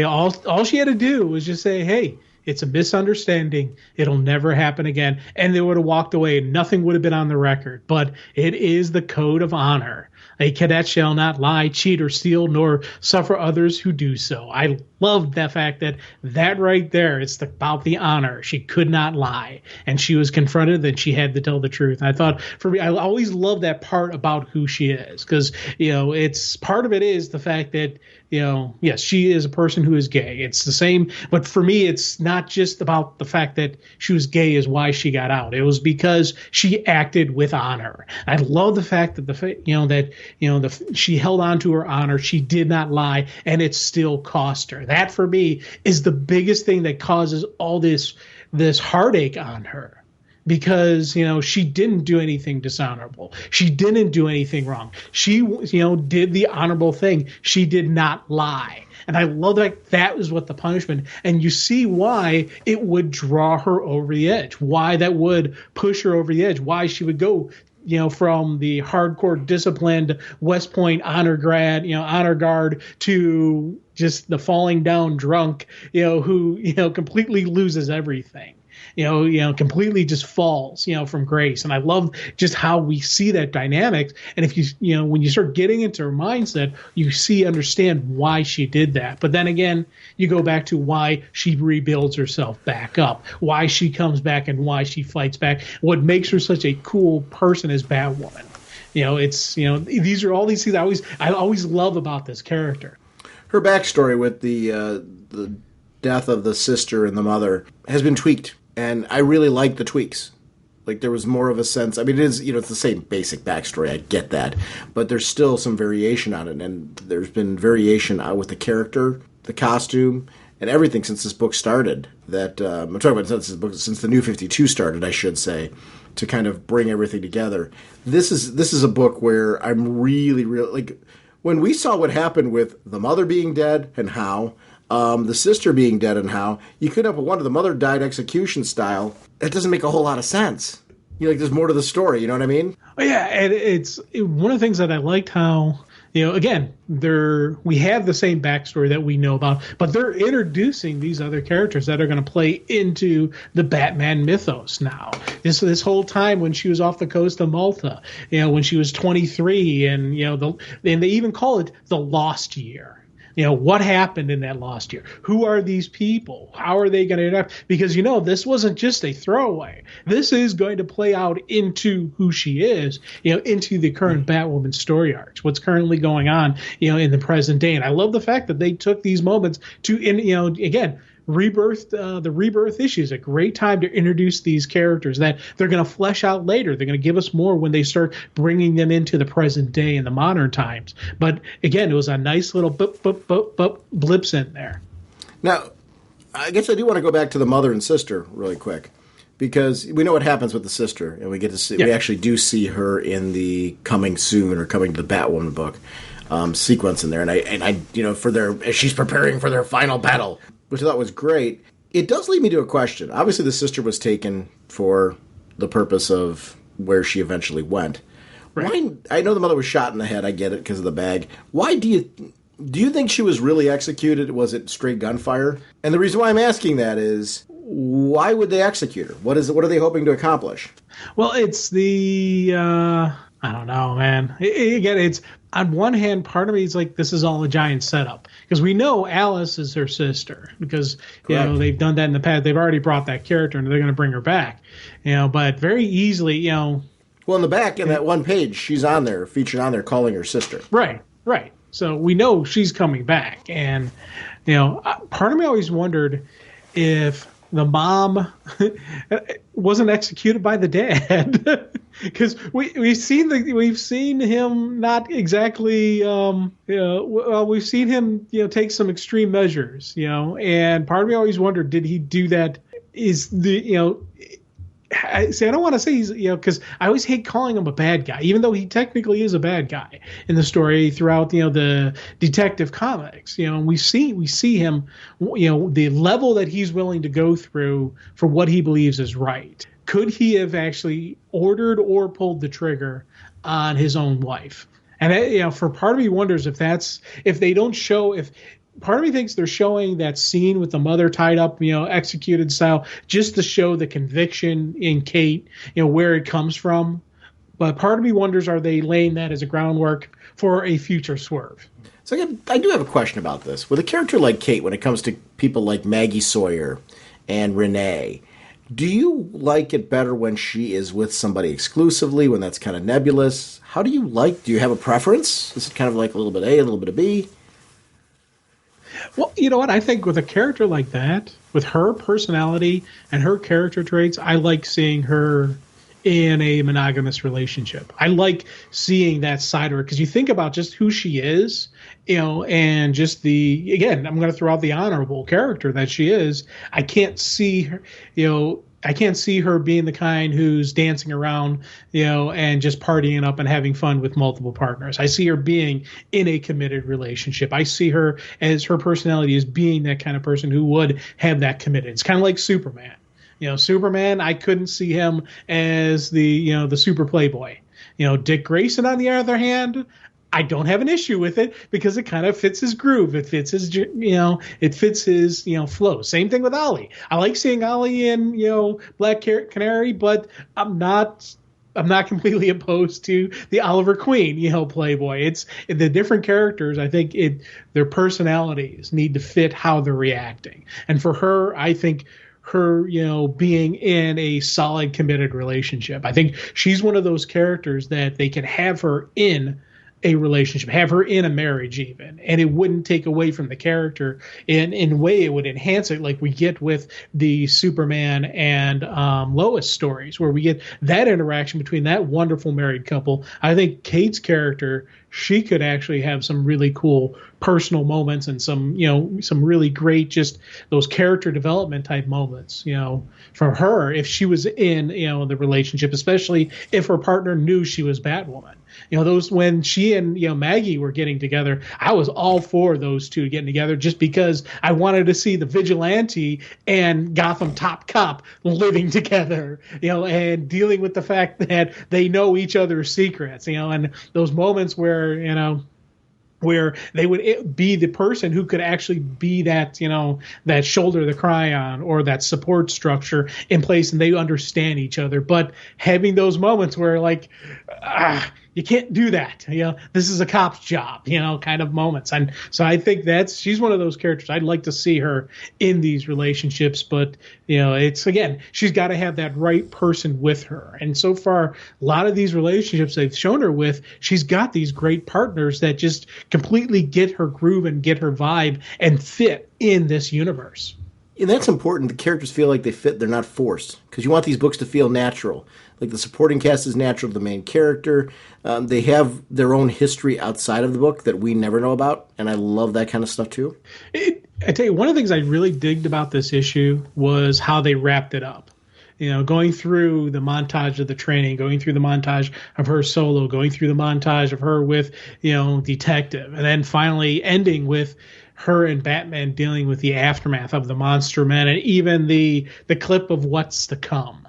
all she had to do was just say, hey, it's a misunderstanding. It'll never happen again. And they would have walked away. Nothing would have been on the record. But it is the code of honor. A cadet shall not lie, cheat, or steal, nor suffer others who do so. I love the fact that right there, it's about the honor. She could not lie. And she was confronted that she had to tell the truth. And I thought, for me, I always love that part about who she is. Because, it's part of it is the fact that, yes, she is a person who is gay. It's the same. But for me, it's not just about the fact that she was gay is why she got out. It was because she acted with honor. I love the fact that she held on to her honor. She did not lie, and it still cost her. That, for me, is the biggest thing that causes all this heartache on her. Because, she didn't do anything dishonorable. She didn't do anything wrong. She, did the honorable thing. She did not lie. And I love that was what the punishment. And you see why it would draw her over the edge. Why that would push her over the edge. Why she would go, from the hardcore disciplined West Point honor guard to just the falling down drunk, who, completely loses everything. Completely just falls, from grace. And I love just how we see that dynamic. And if when you start getting into her mindset, you understand why she did that. But then again, you go back to why she rebuilds herself back up, why she comes back and why she fights back. What makes her such a cool person is Batwoman. These are all these things I always love about this character. Her backstory with the death of the sister and the mother has been tweaked. And I really like the tweaks. Like, there was more of a sense. I mean, it is, it's the same basic backstory. I get that. But there's still some variation on it. And there's been variation with the character, the costume, and everything since this book started. That I'm talking about since the New 52 started, I should say, to kind of bring everything together. This is a book where I'm really like, when we saw what happened with the mother being dead and how, the sister being dead and how, you couldn't help but wonder, the mother died execution style. That doesn't make a whole lot of sense. There's more to the story, you know what I mean? Oh, yeah, and it's one of the things that I liked how, again, we have the same backstory that we know about, but they're introducing these other characters that are going to play into the Batman mythos now. This whole time when she was off the coast of Malta, when she was 23, and and they even call it the lost year. What happened in that lost year? Who are these people? How are they going to interact? Because, this wasn't just a throwaway. This is going to play out into who she is, into the current Batwoman story arcs, what's currently going on, in the present day. And I love the fact that they took these moments to, again, the Rebirth issue is a great time to introduce these characters that they're going to flesh out later. They're going to give us more when they start bringing them into the present day and the modern times. But again, it was a nice little blips in there. Now, I guess I do want to go back to the mother and sister really quick, because we know what happens with the sister, and we get to see, we actually do see her in the coming soon or coming to the Batwoman book sequence in there, and I as she's preparing for their final battle, which I thought was great. It does lead me to a question. Obviously, the sister was taken for the purpose of where she eventually went. Right. Why? I know the mother was shot in the head. I get it because of the bag. Why do you think she was really executed? Was it straight gunfire? And the reason why I'm asking that is, why would they execute her? What are they hoping to accomplish? Well, it's the I don't know, man. Again, it's on one hand, part of me is like, this is all a giant setup, because we know Alice is her sister, because they've done that in the past. They've already brought that character, and they're going to bring her back. But very easily, Well, in the back, in that one page, she's on there, featured on there, calling her sister. Right. So we know she's coming back, and part of me always wondered if the mom wasn't executed by the dad, because we've seen him not exactly we've seen him take some extreme measures, and part of me always wondered, did he do that? Is the I don't want to say he's, because I always hate calling him a bad guy, even though he technically is a bad guy in the story throughout, the Detective Comics, and we see him, the level that he's willing to go through for what he believes is right. Could he have actually ordered or pulled the trigger on his own wife? And for part of me wonders if they don't show, part of me thinks they're showing that scene with the mother tied up, executed style, just to show the conviction in Kate, where it comes from. But part of me wonders, are they laying that as a groundwork for a future swerve? So I do have a question about this. With a character like Kate, when it comes to people like Maggie Sawyer and Renee, do you like it better when she is with somebody exclusively, when that's kind of nebulous? Do you have a preference? Is it kind of like a little bit A, a little bit of B? Well, you know what? I think with a character like that, with her personality and her character traits, I like seeing her in a monogamous relationship. I like seeing that side of her, because you think about just who she is, and just again, I'm going to throw out the honorable character that she is. I can't see her, I can't see her being the kind who's dancing around, and just partying up and having fun with multiple partners. I see her being in a committed relationship. I see her as her personality as being that kind of person who would have that committed. It's kind of like Superman. Superman, I couldn't see him as the super playboy. Dick Grayson, on the other hand, I don't have an issue with it, because it kind of fits his groove. It fits his, it fits his, flow. Same thing with Ollie. I like seeing Ollie in, Black Canary, but I'm not completely opposed to the Oliver Queen, Playboy. It's the different characters. I think their personalities need to fit how they're reacting. And for her, I think her, being in a solid, committed relationship, I think she's one of those characters that they can have her in a relationship, have her in a marriage even, and it wouldn't take away from the character. In a way, it would enhance it, like we get with the Superman and Lois stories, where we get that interaction between that wonderful married couple. I think Kate's character she could actually have some really cool personal moments and some really great, just those character development type moments, for her if she was in, the relationship, especially if her partner knew she was Batwoman. Those when she and Maggie were getting together, I was all for those two getting together just because I wanted to see the vigilante and Gotham top cop living together, and dealing with the fact that they know each other's secrets, and those moments where they would be the person who could actually be that, that shoulder to cry on, or that support structure in place, and they understand each other. But having those moments where you can't do that, this is a cop's job, kind of moments. And so I think she's one of those characters. I'd like to see her in these relationships, but it's, again, she's got to have that right person with her. And so far, a lot of these relationships they've shown her with, she's got these great partners that just completely get her groove and get her vibe and fit in this universe. And that's important. The characters feel like they fit. They're not forced, because you want these books to feel natural. Like the supporting cast is natural to the main character. They have their own history outside of the book that we never know about, and I love that kind of stuff too. I tell you, one of the things I really digged about this issue was how they wrapped it up. Going through the montage of the training, going through the montage of her solo, going through the montage of her with, Detective, and then finally ending with her and Batman dealing with the aftermath of the Monster Men, and even the clip of what's to come.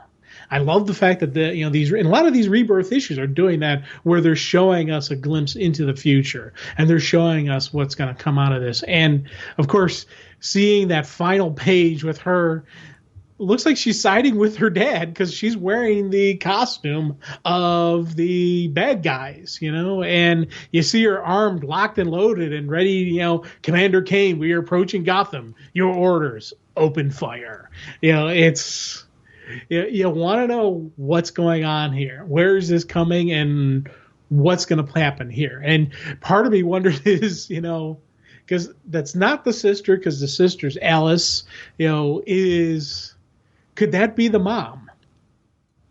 I love the fact that these, and a lot of these Rebirth issues are doing that, where they're showing us a glimpse into the future, and they're showing us what's going to come out of this. And of course, seeing that final page with her, looks like she's siding with her dad because she's wearing the costume of the bad guys, and you see her armed, locked and loaded and ready, Commander Kane, we are approaching Gotham. Your orders, open fire. It's, you want to know what's going on here. Where is this coming and what's going to happen here? And part of me wonders is, because that's not the sister, because the sister's Alice, could that be the mom?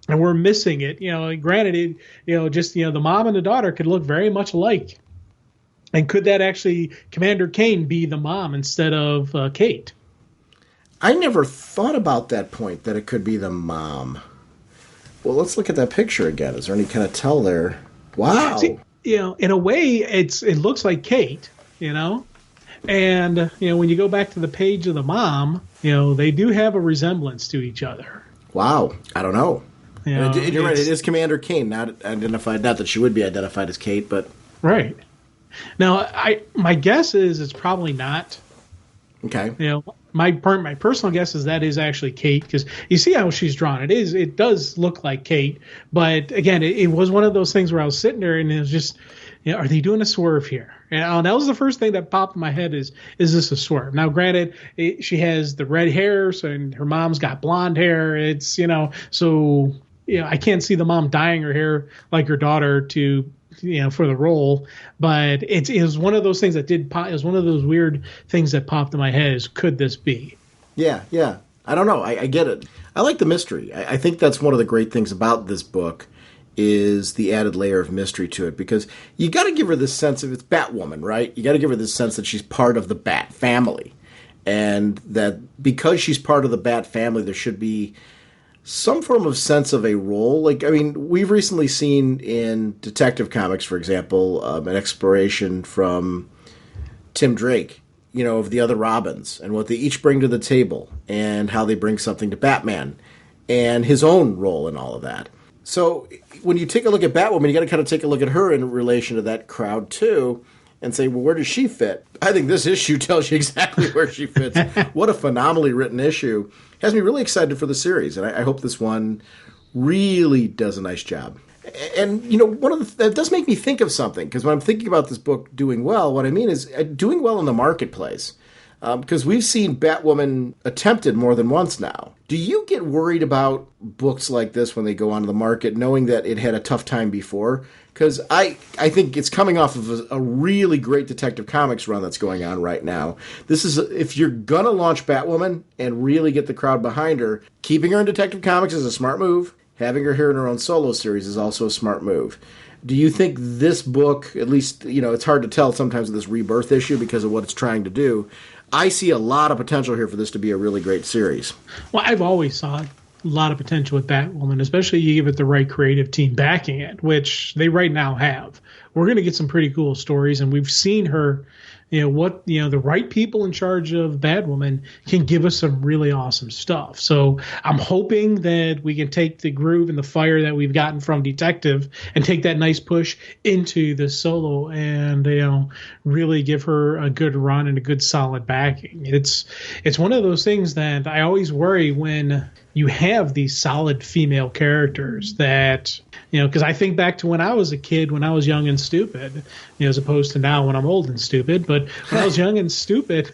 And we're missing it. Granted, the mom and the daughter could look very much alike. And could that actually, Commander Kane, be the mom instead of Kate? I never thought about that point, that it could be the mom. Well, let's look at that picture again. Is there any kind of tell there? Wow. See, in a way, it looks like Kate, And, when you go back to the page of the mom, they do have a resemblance to each other. Wow. I don't know. You're right. It is Commander Kane, not identified. Not that she would be identified as Kate, but... Right. Now, my guess is it's probably not. Okay. My personal guess is that is actually Kate, because you see how she's drawn. It does look like Kate, but again, it was one of those things where I was sitting there and it was just, are they doing a swerve here? And that was the first thing that popped in my head is this a swerve? Now, granted, she has the red hair, and her mom's got blonde hair. It's, so, I can't see the mom dyeing her hair like her daughter to, for the role, but it was one of those things that did pop. It was one of those weird things that popped in my head is, could this be? Yeah. I don't know. I get it. I like the mystery. I think that's one of the great things about this book is the added layer of mystery to it, because you got to give her this sense of, it's Batwoman, right? You got to give her this sense that she's part of the Bat family, and that because she's part of the Bat family, there should be some form of sense of a role. Like, I mean, we've recently seen in Detective Comics, for example, an exploration from Tim Drake, of the other Robins and what they each bring to the table and how they bring something to Batman and his own role in all of that. So when you take a look at Batwoman, you got to kind of take a look at her in relation to that crowd too and say, well, where does she fit? I think this issue tells you exactly where she fits. What a phenomenally written issue. Has me really excited for the series, and I hope this one really does a nice job. And, that does make me think of something, because when I'm thinking about this book doing well, what I mean is doing well in the marketplace. Because we've seen Batwoman attempted more than once now. Do you get worried about books like this when they go onto the market, knowing that it had a tough time before? Because I think it's coming off of a really great Detective Comics run that's going on right now. This is, if you're going to launch Batwoman and really get the crowd behind her, keeping her in Detective Comics is a smart move. Having her here in her own solo series is also a smart move. Do you think this book, at least, it's hard to tell sometimes with this Rebirth issue because of what it's trying to do. I see a lot of potential here for this to be a really great series. Well, I've always saw a lot of potential with Batwoman, especially you give it the right creative team backing it, which they right now have. We're going to get some pretty cool stories, and we've seen her, the right people in charge of Batwoman can give us some really awesome stuff. So I'm hoping that we can take the groove and the fire that we've gotten from Detective and take that nice push into the solo and, really give her a good run and a good solid backing. It's one of those things that I always worry when you have these solid female characters that, because I think back to when I was a kid, when I was young and stupid, as opposed to now when I'm old and stupid. But when I was young and stupid,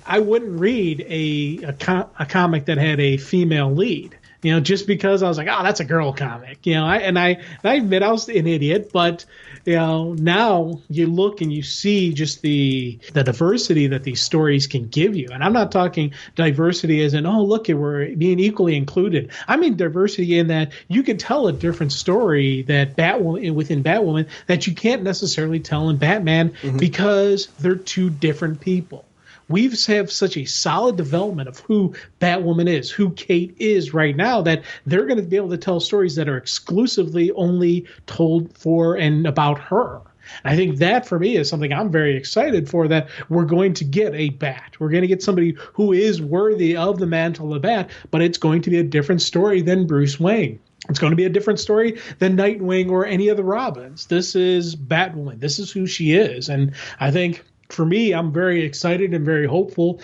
I wouldn't read a comic that had a female lead. Just because I was like, oh, that's a girl comic, I admit I was an idiot, but, now you look and you see just the diversity that these stories can give you. And I'm not talking diversity as in, oh, look, we're being equally included. I mean diversity in that you can tell a different story that within Batwoman that you can't necessarily tell in Batman because they're two different people. We have such a solid development of who Batwoman is, who Kate is right now, that they're going to be able to tell stories that are exclusively only told for and about her. And I think that, for me, is something I'm very excited for, that we're going to get a Bat. We're going to get somebody who is worthy of the mantle of Bat, but it's going to be a different story than Bruce Wayne. It's going to be a different story than Nightwing or any of the Robins. This is Batwoman. This is who she is. And I think, for me, I'm very excited and very hopeful.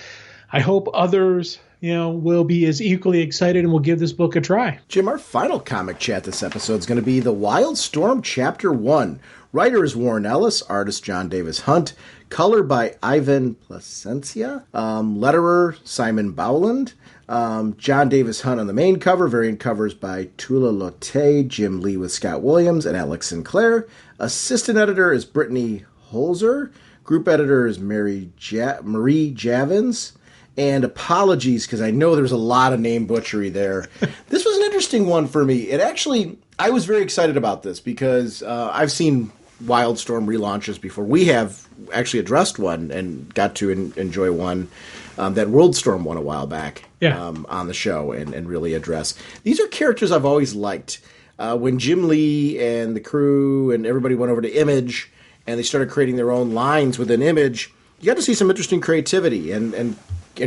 I hope others, will be as equally excited and will give this book a try. Jim, our final comic chat this episode is going to be The Wildstorm Chapter 1. Writer is Warren Ellis, artist John Davis Hunt, color by Ivan Placencia, letterer Simon Bowland, John Davis Hunt on the main cover, variant covers by Tula Lotte, Jim Lee with Scott Williams, and Alex Sinclair. Assistant editor is Brittany Holzer. Group editor is Marie Javins. And apologies, because I know there's a lot of name butchery there. This was an interesting one for me. I was very excited about this because I've seen Wildstorm relaunches before. We have actually addressed one and got to enjoy one that Wildstorm won a while back on the show and really address. These are characters I've always liked. When Jim Lee and the crew and everybody went over to Image and they started creating their own lines within Image, you got to see some interesting creativity and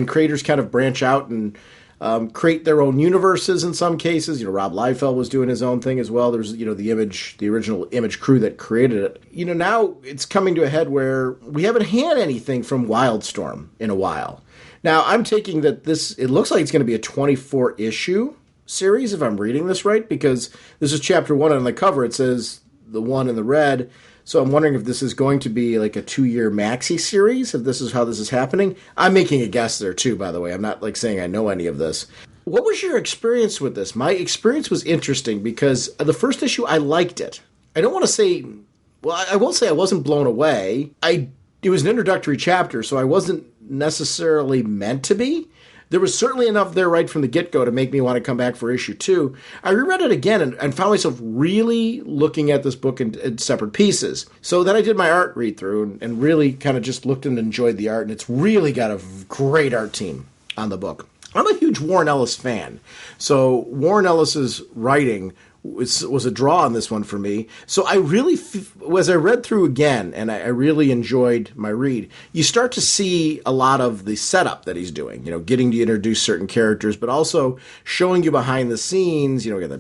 creators kind of branch out and create their own universes in some cases. Rob Liefeld was doing his own thing as well. There's, the original Image crew that created it. Now it's coming to a head where we haven't had anything from Wildstorm in a while. Now I'm taking that it looks like it's going to be a 24-issue series, if I'm reading this right, because this is chapter 1, and on the cover it says the one in the red. So I'm wondering if this is going to be like a 2-year maxi series, if this is how this is happening. I'm making a guess there too, by the way. I'm not saying I know any of this. What was your experience with this? My experience was interesting because the first issue, I liked it. I don't want to say, I will say I wasn't blown away. It was an introductory chapter, so I wasn't necessarily meant to be. There was certainly enough there right from the get-go to make me want to come back for issue 2. I reread it again and found myself really looking at this book in separate pieces. So then I did my art read-through and really kind of just looked and enjoyed the art, and it's really got a great art team on the book. I'm a huge Warren Ellis fan, so Warren Ellis's writing was a draw on this one for me. So I really, as I read through again, and I really enjoyed my read, you start to see a lot of the setup that he's doing, getting to introduce certain characters, but also showing you behind the scenes, the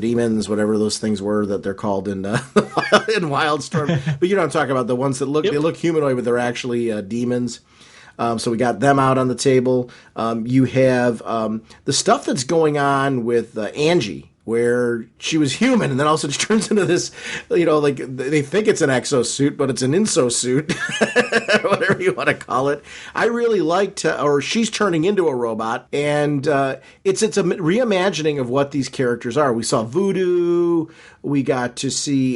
demons, whatever those things were that they're called in Wildstorm. But I'm talking about the ones that they look humanoid, but they're actually demons. So we got them out on the table. You have the stuff that's going on with Angie, where she was human, and then all of a sudden she turns into this, they think it's an exosuit, but it's an inso-suit, whatever you want to call it. I really liked, or she's turning into a robot, and it's a reimagining of what these characters are. We saw Voodoo. We got to see,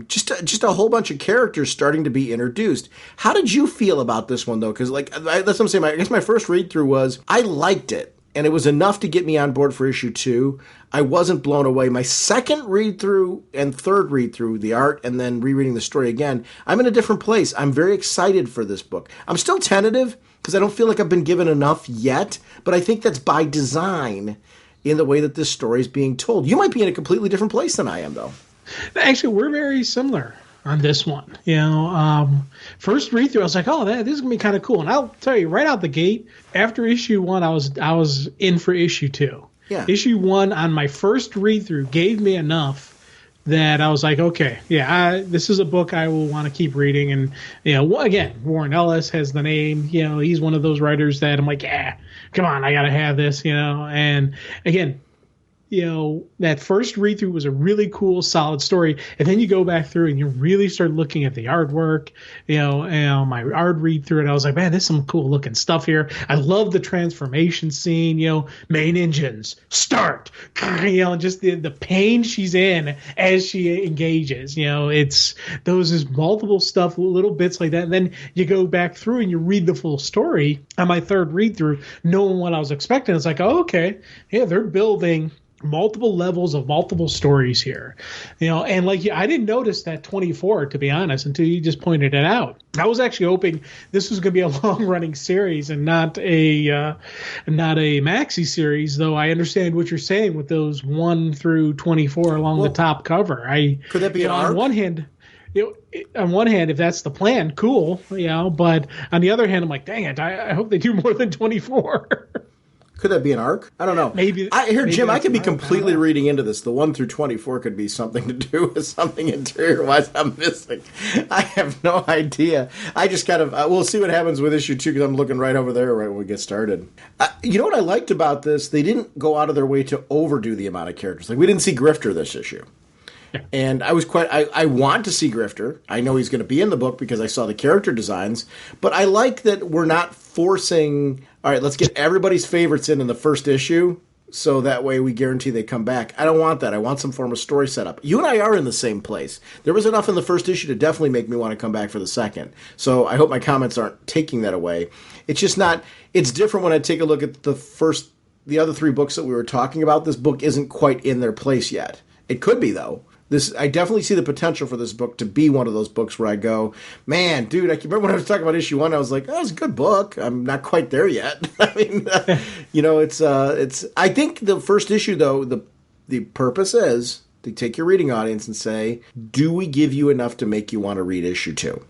just a whole bunch of characters starting to be introduced. How did you feel about this one, though? Because, that's what I'm saying. I guess my first read-through was, I liked it. and it was enough to get me on board for issue 2. I wasn't blown away. My second read-through and third read-through, the art and then rereading the story again, I'm in a different place. I'm very excited for this book. I'm still tentative because I don't feel like I've been given enough yet, but I think that's by design in the way that this story is being told. You might be in a completely different place than I am, though. Actually, we're very similar on this one. First read through, I was like, oh, this is gonna be kind of cool. And I'll tell you right out the gate, after issue 1, I was in for issue 2. Yeah. Issue 1 on my first read through gave me enough that I was like, okay, this is a book I will want to keep reading. And again, Warren Ellis has the name. He's one of those writers that I'm like, come on, I gotta have this. And again, that first read through was a really cool, solid story. And then you go back through and you really start looking at the artwork, and my art read through it. I was like, man, there's some cool looking stuff here. I love the transformation scene, main engines, start, just the pain she's in as she engages, it's those is multiple stuff, little bits like that. And then you go back through and you read the full story on my third read through, knowing what I was expecting. It's like, oh, okay. Yeah, they're building multiple levels of multiple stories here, and I didn't notice that 24, to be honest, until you just pointed it out. I was actually hoping this was going to be a long running series and not a maxi series, though I understand what you're saying with those 1 through 24 along the top cover. Could that be an arc? On one hand, if that's the plan, cool, but on the other hand, I'm like, dang it, I hope they do more than 24. Could that be an arc? I don't know. Maybe. Jim, I could be completely reading into this. The 1 through 24 could be something to do with something interior-wise I'm missing. I have no idea. I just kind of, we'll see what happens with issue 2 because I'm looking right over there right when we get started. You know what I liked about this? They didn't go out of their way to overdo the amount of characters. Like, we didn't see Grifter this issue. Yeah. And I was I want to see Grifter. I know he's going to be in the book because I saw the character designs. But I like that we're not forcing, all right, let's get everybody's favorites in the first issue so that way we guarantee they come back. I don't want that. I want some form of story setup. You and I are in the same place. There was enough in the first issue to definitely make me want to come back for the second. So I hope my comments aren't taking that away. It's just not, it's different when I take a look at the other 3 books that we were talking about. This book isn't quite in their place yet. It could be, though. I definitely see the potential for this book to be one of those books where I go, man, dude, I can remember when I was talking about issue 1, I was like, oh, it's a good book. I'm not quite there yet. I mean, it's I think the first issue, though, the purpose is to take your reading audience and say, do we give you enough to make you want to read issue 2?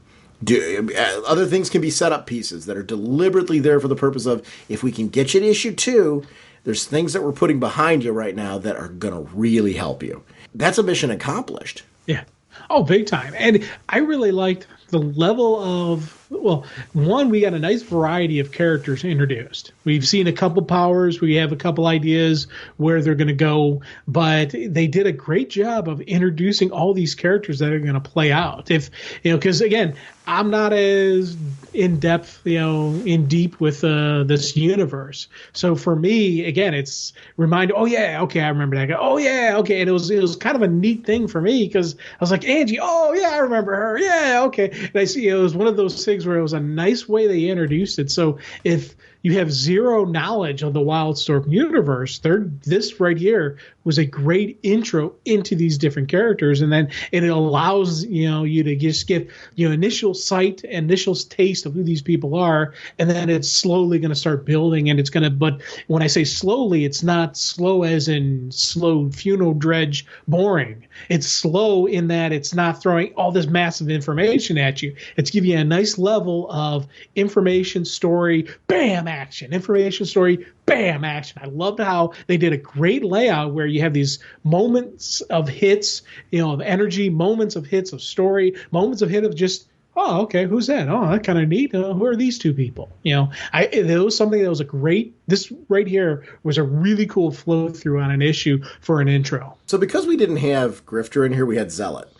Other things can be setup pieces that are deliberately there for the purpose of, if we can get you to issue 2, there's things that we're putting behind you right now that are going to really help you. That's a mission accomplished. Yeah. Oh, big time. And I really liked the level of, one, we got a nice variety of characters introduced. We've seen a couple powers. We have a couple ideas where they're going to go, but they did a great job of introducing all these characters that are going to play out. Because again, I'm not as in depth, in deep with this universe. So for me, again, it's remind. Oh yeah, okay, I remember that guy. Oh yeah, okay. And it was kind of a neat thing for me because I was like, Angie. Oh yeah, I remember her. Yeah, okay. And I see it was one of those things where it was a nice way they introduced it. So if you have zero knowledge of the Wildstorm universe, this right here was a great intro into these different characters, and then it allows you to just get initial sight, initial taste of who these people are, and then it's slowly going to start building, and it's going to. But when I say slowly, it's not slow as in slow funeral dredge boring. It's slow in that it's not throwing all this massive information at you. It's giving you a nice level of information, story, bam, action, information, story, bam, action. I loved how they did a great layout where you have these moments of hits, of energy, moments of hits of story, moments of hit of just, oh, okay, who's that? Oh, that's kind of neat. Who are these two people? It was something that was a great, this right here was a really cool flow through on an issue for an intro. So because we didn't have Grifter in here, we had Zealot.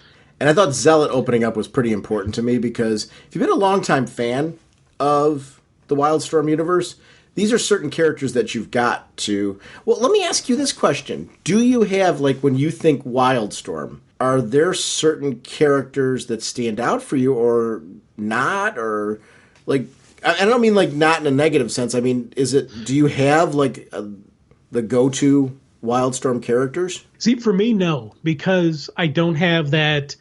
And I thought Zealot opening up was pretty important to me because if you've been a longtime fan of the Wildstorm universe, these are certain characters that you've got to... Well, let me ask you this question. Do you have, when you think Wildstorm, are there certain characters that stand out for you or not? Or, I don't mean like not in a negative sense. I mean, do you have like the go-to Wildstorm characters? See, for me, no, because I don't have that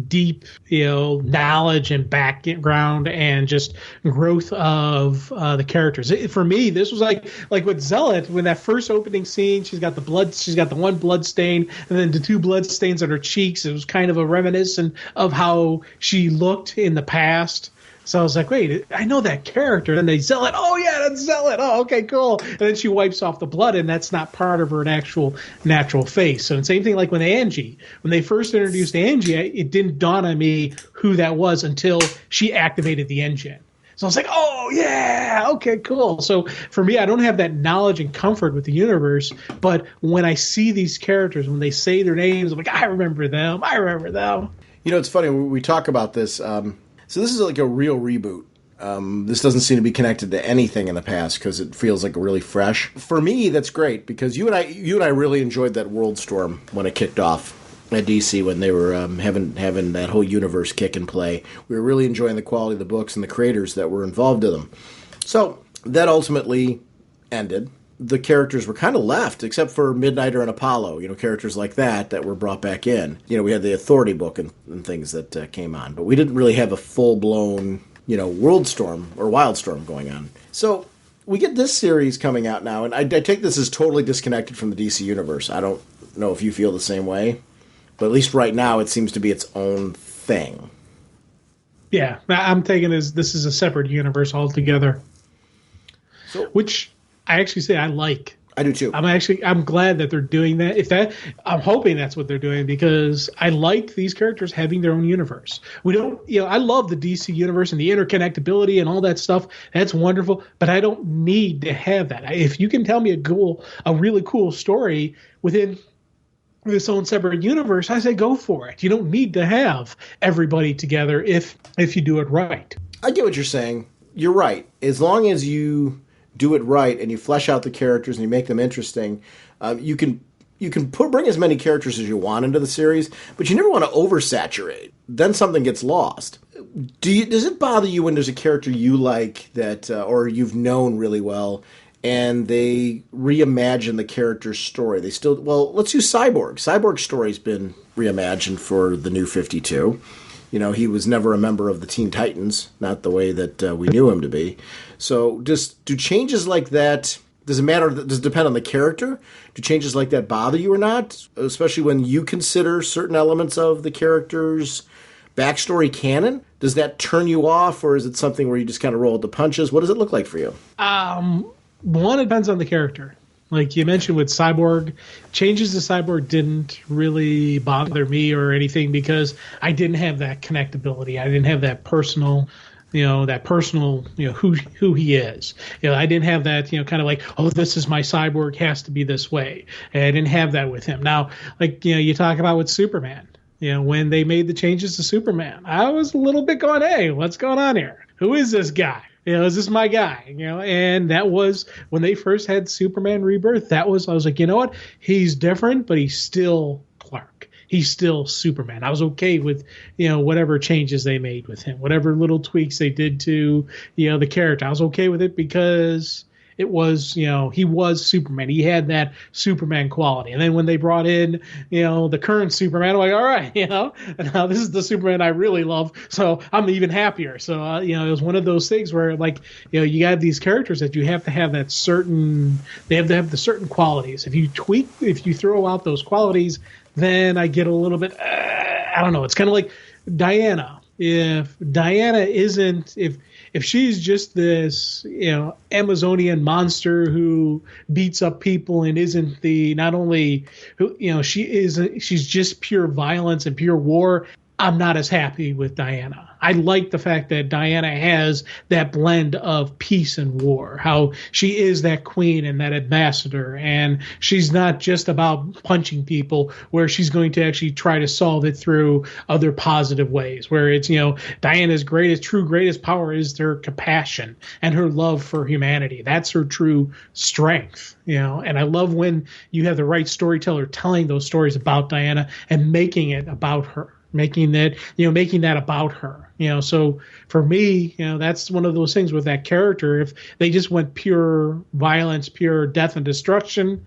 deep, knowledge and background and just growth of the characters. For me, this was like with Zealot, when that first opening scene, she's got the one blood stain and then the two blood stains on her cheeks. It was kind of a reminiscent of how she looked in the past. So I was like, wait, I know that character. And they Zealot. Oh, yeah, that's Zealot. Oh, okay, cool. And then she wipes off the blood, and that's not part of her actual natural face. So same thing like with Angie. When they first introduced Angie, it didn't dawn on me who that was until she activated the engine. So I was like, oh, yeah, okay, cool. So for me, I don't have that knowledge and comfort with the universe. But when I see these characters, when they say their names, I'm like, I remember them. It's funny. We talk about this. So this is like a real reboot. This doesn't seem to be connected to anything in the past because it feels like really fresh. For me, that's great because you and I really enjoyed that Worldstorm when it kicked off at DC when they were having that whole universe kick and play. We were really enjoying the quality of the books and the creators that were involved in them. So that ultimately ended. The characters were kind of left, except for Midnighter and Apollo, characters like that were brought back in. We had the Authority book and things that came on, but we didn't really have a full-blown, Worldstorm or Wildstorm going on. So we get this series coming out now, and I take this as totally disconnected from the DC universe. I don't know if you feel the same way, but at least right now it seems to be its own thing. Yeah, I'm taking this is a separate universe altogether, which I actually say I like. I do too. I'm glad that they're doing that. I'm hoping that's what they're doing because I like these characters having their own universe. I love the DC universe and the interconnectability and all that stuff. That's wonderful, but I don't need to have that. If you can tell me a really cool story within its own separate universe, I say go for it. You don't need to have everybody together if you do it right. I get what you're saying. You're right. As long as you do it right and you flesh out the characters and you make them interesting, you can bring as many characters as you want into the series, but you never want to oversaturate. Then something gets lost. Does it bother you when there's a character you like that or you've known really well and they reimagine the character's story? Let's use Cyborg. Cyborg's story's been reimagined for the New 52. He was never a member of the Teen Titans, not the way that we knew him to be. So do changes like that, does it matter? Does it depend on the character? Do changes like that bother you or not? Especially when you consider certain elements of the character's backstory canon? Does that turn you off, or is it something where you just kind of roll with the punches? What does it look like for you? One, it depends on the character. Like you mentioned with Cyborg, changes to Cyborg didn't really bother me or anything because I didn't have that connectability. I didn't have that personal, who he is. I didn't have that, kind of like, oh, this is my Cyborg, has to be this way. And I didn't have that with him. Now, you talk about with Superman, when they made the changes to Superman, I was a little bit going, hey, what's going on here? Who is this guy? Is this my guy? And that was when they first had Superman Rebirth. I was like, you know what? He's different, but he's still Clark. He's still Superman. I was okay with, whatever changes they made with him, whatever little tweaks they did to, the character. I was okay with it because it was, he was Superman. He had that Superman quality. And then when they brought in, the current Superman, I'm like, all right, and now this is the Superman I really love. So I'm even happier. So, it was one of those things where you have these characters that you have to have that certain, they have to have the certain qualities. If you throw out those qualities, then I get a little bit, I don't know. It's kind of like Diana. If Diana isn't, if she's just this, Amazonian monster who beats up people and isn't not only who, she's just pure violence and pure war, I'm not as happy with Diana. I like the fact that Diana has that blend of peace and war, how she is that queen and that ambassador, and she's not just about punching people, where she's going to actually try to solve it through other positive ways, where it's, Diana's greatest power is her compassion and her love for humanity. That's her true strength, and I love when you have the right storyteller telling those stories about Diana and making it about her. making that about her. So for me, that's one of those things with that character. If they just went pure violence, pure death and destruction,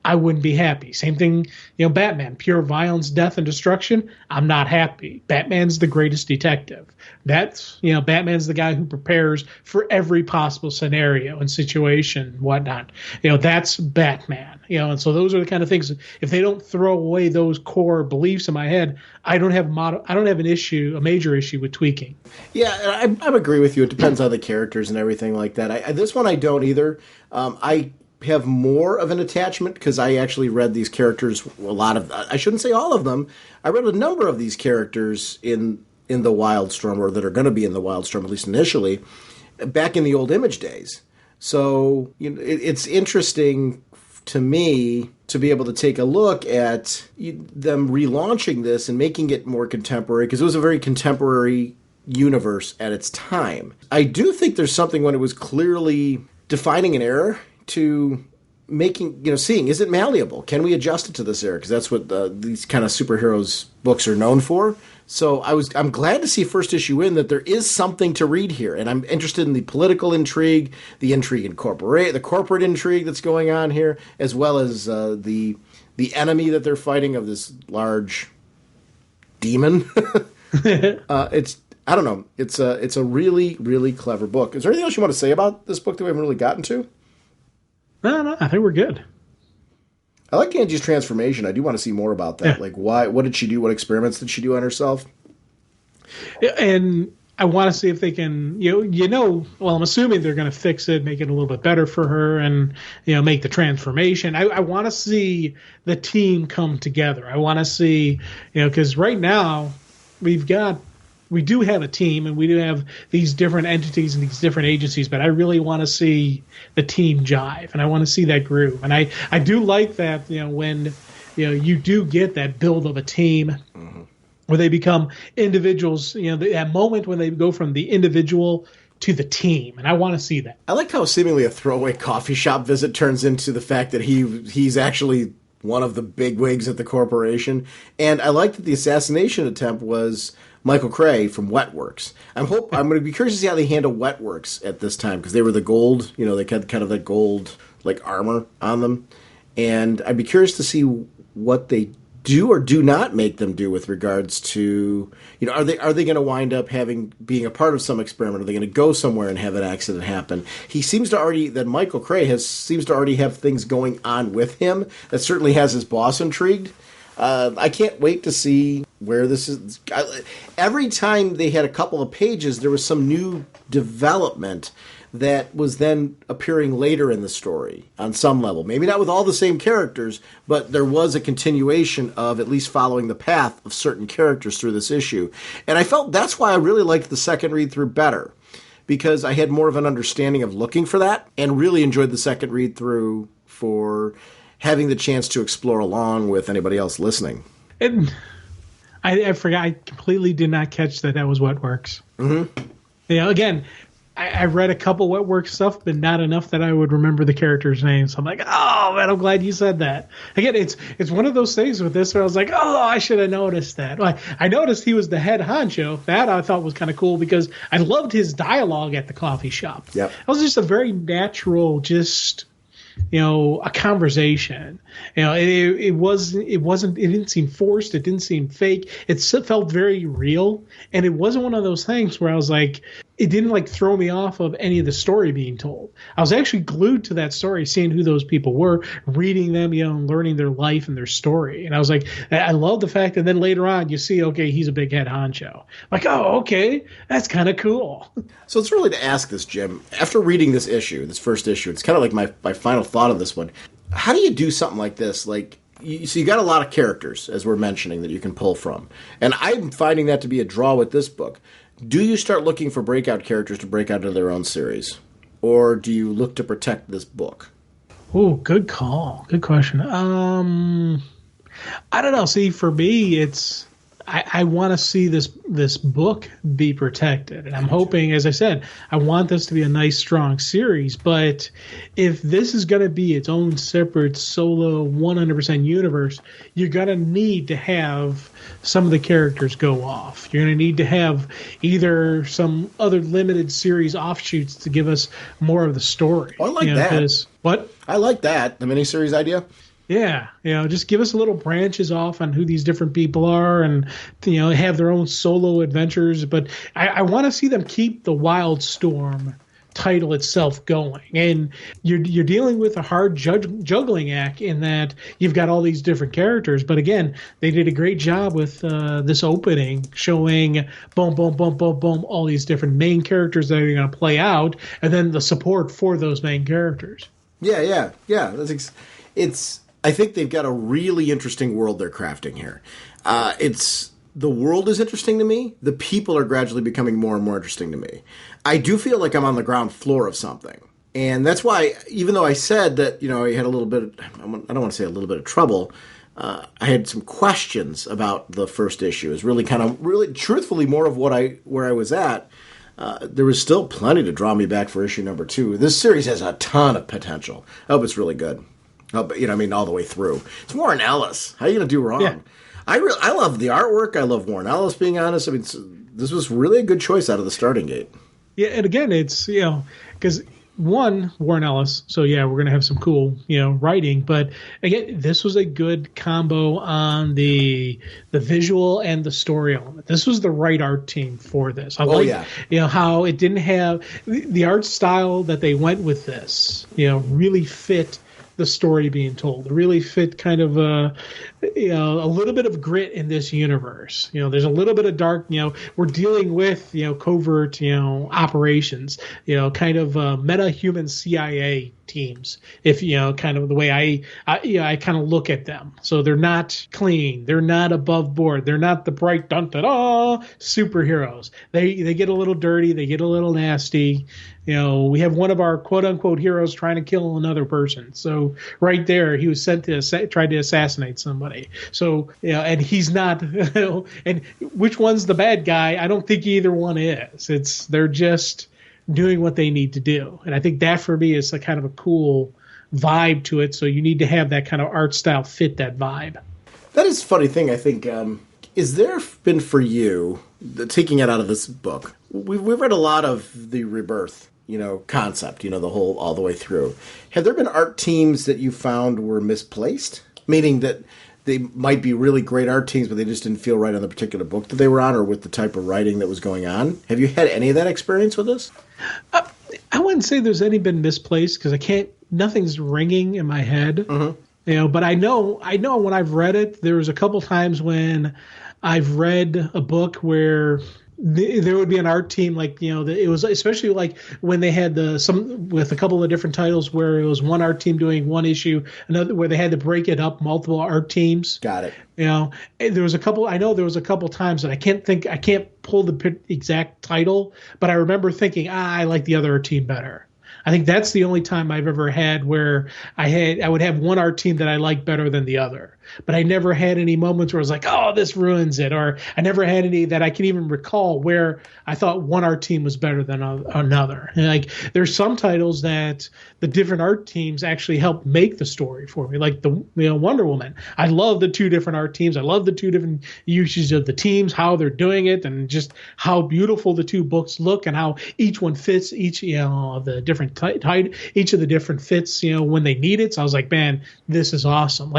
I wouldn't be happy. Same thing, Batman, pure violence, death, and destruction. I'm not happy. Batman's the greatest detective. That's, Batman's the guy who prepares for every possible scenario and situation, whatnot. That's Batman. And so those are the kind of things. If they don't throw away those core beliefs in my head, I don't have a major issue with tweaking. Yeah, I agree with you. It depends on the characters and everything like that. This one I don't either. I have more of an attachment because I actually read these characters, I shouldn't say all of them. I read a number of these characters in the Wildstorm, or that are going to be in the Wildstorm, at least initially, back in the old Image days. So it's interesting to me to be able to take a look at them relaunching this and making it more contemporary, because it was a very contemporary universe at its time. I do think there's something when it was clearly defining an era to making, seeing, is it malleable? Can we adjust it to this era? Because that's what these kind of superheroes books are known for. So I'm glad to see first issue in that there is something to read here. And I'm interested in the political intrigue, the intrigue in the corporate intrigue that's going on here, as well as the enemy that they're fighting of this large demon. I don't know. It's a really, really clever book. Is there anything else you want to say about this book that we haven't really gotten to? No, I think we're good. I like Angie's transformation. I do want to see more about that. Yeah. Like, what did she do? What experiments did she do on herself? And I want to see if they can, well, I'm assuming they're going to fix it, make it a little bit better for her, and, make the transformation. I want to see the team come together. I want to see, because right now we do have a team, and we do have these different entities and these different agencies, but I really want to see the team jive, and I want to see that groove. And I do like that, when, you do get that build of a team, mm-hmm. where they become individuals, that moment when they go from the individual to the team, and I want to see that. I like how seemingly a throwaway coffee shop visit turns into the fact that he's actually one of the bigwigs at the corporation, and I like that the assassination attempt was Michael Cray from Wetworks. I'm going to be curious to see how they handle Wetworks at this time, because they were the gold, they had kind of that gold like armor on them, and I'd be curious to see what they do or do not make them do with regards to, are they going to wind up being a part of some experiment? Are they going to go somewhere and have an accident happen? Michael Cray seems to already have things going on with him that certainly has his boss intrigued. I can't wait to see where this is. Every time they had a couple of pages, there was some new development that was then appearing later in the story on some level. Maybe not with all the same characters, but there was a continuation of at least following the path of certain characters through this issue. And I felt that's why I really liked the second read-through better, because I had more of an understanding of looking for that, and really enjoyed the second read-through for having the chance to explore along with anybody else listening. And I forgot, I completely did not catch that was Wetworks. Mm-hmm. Again, I read a couple Wetworks stuff, but not enough that I would remember the characters' names. So I'm like, oh man, I'm glad you said that. Again, it's one of those things with this where I was like, oh, I should have noticed that. Well, I noticed he was the head honcho. That I thought was kind of cool, because I loved his dialogue at the coffee shop. Yep. It was just a very natural, just a conversation. It didn't seem forced. It didn't seem fake. It felt very real. And it wasn't one of those things where I was like, it didn't like throw me off of any of the story being told. I was actually glued to that story, seeing who those people were, reading them, and learning their life and their story. And I was like, I love the fact that then later on you see, okay, he's a big head honcho. Like, oh, okay, that's kind of cool. So it's really to ask this, Jim, after reading this first issue, it's kind of like my final thought of this one. How do you do something like this? Like, so you got a lot of characters, as we're mentioning, that you can pull from. And I'm finding that to be a draw with this book. Do you start looking for breakout characters to break out into their own series? Or do you look to protect this book? Oh, good call. Good question. I don't know. See, for me, I want to see this book be protected, and I'm hoping, as I said, I want this to be a nice, strong series. But if this is going to be its own separate, solo, 100% universe, you're going to need to have some of the characters go off. You're going to need to have either some other limited series offshoots to give us more of the story. Oh, I like that. What? I like that, the miniseries idea. Yeah, just give us little branches off on who these different people are, and have their own solo adventures. But I want to see them keep the Wildstorm title itself going. And you're dealing with a hard juggling act in that you've got all these different characters. But again, they did a great job with this opening, showing boom, boom, boom, boom, boom, all these different main characters that are going to play out, and then the support for those main characters. Yeah. I think they've got a really interesting world they're crafting here. The world is interesting to me. The people are gradually becoming more and more interesting to me. I do feel like I'm on the ground floor of something. And that's why, even though I said that, I had a little bit, I don't want to say a little bit of trouble, I had some questions about the first issue. It's really truthfully more of where I was at. There was still plenty to draw me back for issue number 2. This series has a ton of potential. I hope it's really good. All the way through. It's Warren Ellis. How are you going to do wrong? Yeah. I love the artwork. I love Warren Ellis, being honest. This was really a good choice out of the starting gate. Yeah, and again, it's, because one, Warren Ellis, so yeah, we're going to have some cool, writing, but again, this was a good combo on the visual and the story element. This was the right art team for this. How it didn't have the art style that they went with this, really fit the story being told. It really fit kind of a little bit of grit in this universe. There's a little bit of dark. We're dealing with covert operations. Kind of meta-human CIA teams. If kind of the way I kind of look at them. So they're not clean. They're not above board. They're not the bright dun-da-da superheroes. They get a little dirty. They get a little nasty. We have one of our quote-unquote heroes trying to kill another person. So right there, he was sent to try to assassinate somebody. So, and he's not, and which one's the bad guy? I don't think either one is. They're just doing what they need to do. And I think that for me is a kind of a cool vibe to it. So you need to have that kind of art style fit that vibe. That is a funny thing, I think. Is there been for you, taking it out of this book, we've read a lot of the Rebirth concept, the whole all the way through. Have there been art teams that you found were misplaced? Meaning that they might be really great art teams, but they just didn't feel right on the particular book that they were on or with the type of writing that was going on. Have you had any of that experience with this? I wouldn't say there's any been misplaced because nothing's ringing in my head. Mm-hmm. But I know when I've read it, there was a couple times when I've read a book where there would be an art team it was especially like when they had with a couple of different titles where it was one art team doing one issue, another where they had to break it up, multiple art teams. Got it. There was a couple times that I can't pull the exact title, but I remember thinking, I like the other art team better. I think that's the only time I've ever had where I would have one art team that I like better than the other. But I never had any moments where I was like, oh, this ruins it. Or I never had any that I can even recall where I thought one art team was better than another. And there's some titles that the different art teams actually help make the story for me. Like the Wonder Woman. I love the two different art teams. I love the two different uses of the teams, how they're doing it, and just how beautiful the two books look and how each one fits each of the different each of the different fits when they need it. So I was like, man, this is awesome.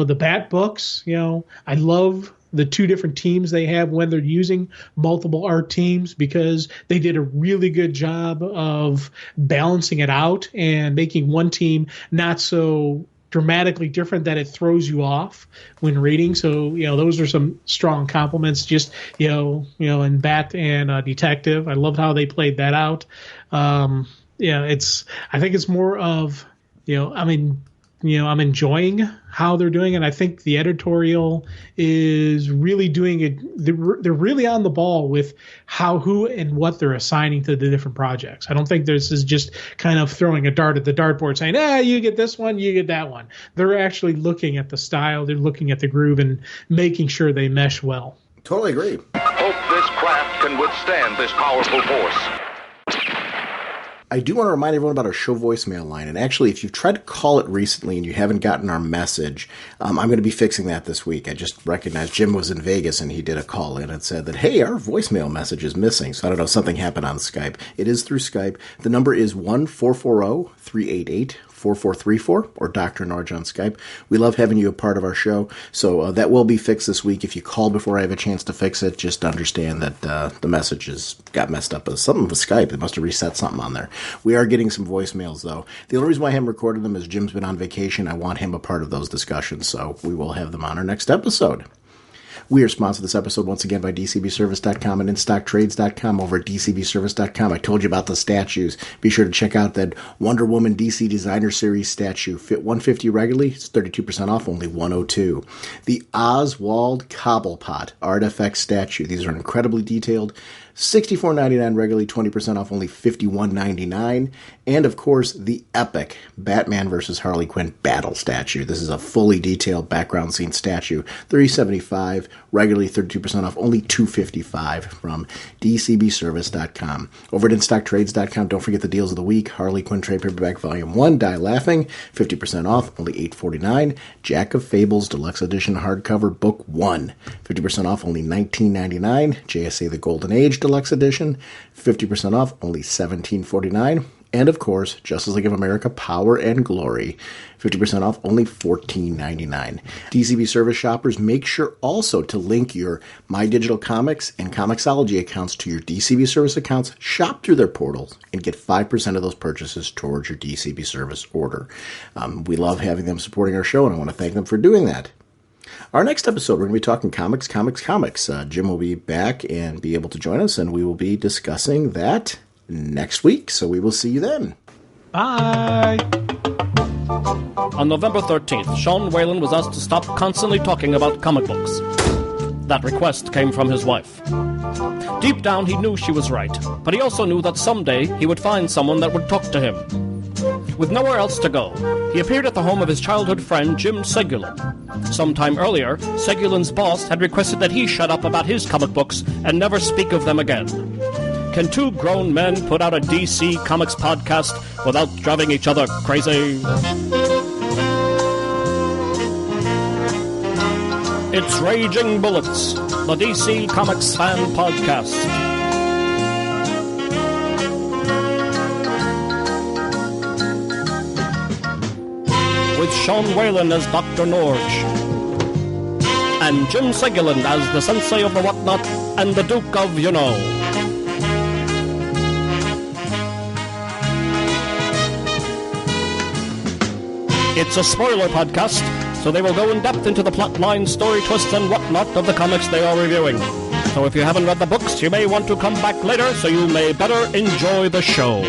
The Bat books, I love the two different teams they have when they're using multiple art teams because they did a really good job of balancing it out and making one team not so dramatically different that it throws you off when reading. So, those are some strong compliments just, in Bat and Detective. I loved how they played that out. I think it's more of, I'm enjoying how they're doing it. I think the editorial is really doing it. They're really on the ball with who and what they're assigning to the different projects. I don't think this is just kind of throwing a dart at the dartboard saying, you get this one, you get that one. They're actually looking at the style. They're looking at the groove and making sure they mesh well. Totally agree. Hope this craft can withstand this powerful force. I do want to remind everyone about our show voicemail line. And actually, if you've tried to call it recently and you haven't gotten our message, I'm going to be fixing that this week. I just recognized Jim was in Vegas and he did a call in and said that, hey, our voicemail message is missing. So I don't know, something happened on Skype. It is through Skype. The number is 1-440-388-4434 or drnorge on Skype. We love having you a part of our show. So that will be fixed this week. If you call before I have a chance to fix it, just understand that the messages got messed up. Something with Skype. It must have reset something on there. We are getting some voicemails, though. The only reason why I haven't recorded them is Jim's been on vacation. I want him a part of those discussions, so we will have them on our next episode. We are sponsored this episode once again by DCBService.com and InStockTrades.com. Over at DCBService.com, I told you about the statues. Be sure to check out that Wonder Woman DC Designer Series statue. Fit $150 regularly. It's 32% off, only $102. The Oswald Cobblepot Artifact statue. These are incredibly detailed. $64.99 regularly, 20% off, only $51.99. And, of course, the epic Batman vs. Harley Quinn battle statue. This is a fully detailed background scene statue. $375, regularly 32% off, only $255 from DCBService.com. Over at InStockTrades.com, don't forget the deals of the week. Harley Quinn Trade Paperback Volume 1, Die Laughing, 50% off, only $849. Jack of Fables Deluxe Edition Hardcover Book 1, 50% off, only $19.99. JSA The Golden Age Deluxe Edition, 50% off, only $17.49. And, of course, Justice League of America Power and Glory, 50% off, only $14.99. DCB Service shoppers, make sure also to link your My Digital Comics and Comixology accounts to your DCB Service accounts. Shop through their portals and get 5% of those purchases towards your DCB Service order. We love having them supporting our show, and I want to thank them for doing that. Our next episode, we're going to be talking comics. Jim will be back and be able to join us, and we will be discussing that next week. So we will see you then. Bye. On November 13th, Sean Whalen was asked to stop constantly talking about comic books. That request came from his wife. Deep down, he knew she was right, but he also knew that someday he would find someone that would talk to him. With nowhere else to go, he appeared at the home of his childhood friend Jim Segulin. Sometime earlier, Segulin's boss had requested that he shut up about his comic books and never speak of them again. Can two grown men put out a DC Comics podcast without driving each other crazy? It's Raging Bullets, the DC Comics fan podcast. With Sean Whalen as Dr. Norge, and Jim Segulin as the Sensei of the Whatnot and the Duke of You Know. It's a spoiler podcast, so they will go in depth into the plotline, story twists, and whatnot of the comics they are reviewing. So if you haven't read the books, you may want to come back later so you may better enjoy the show.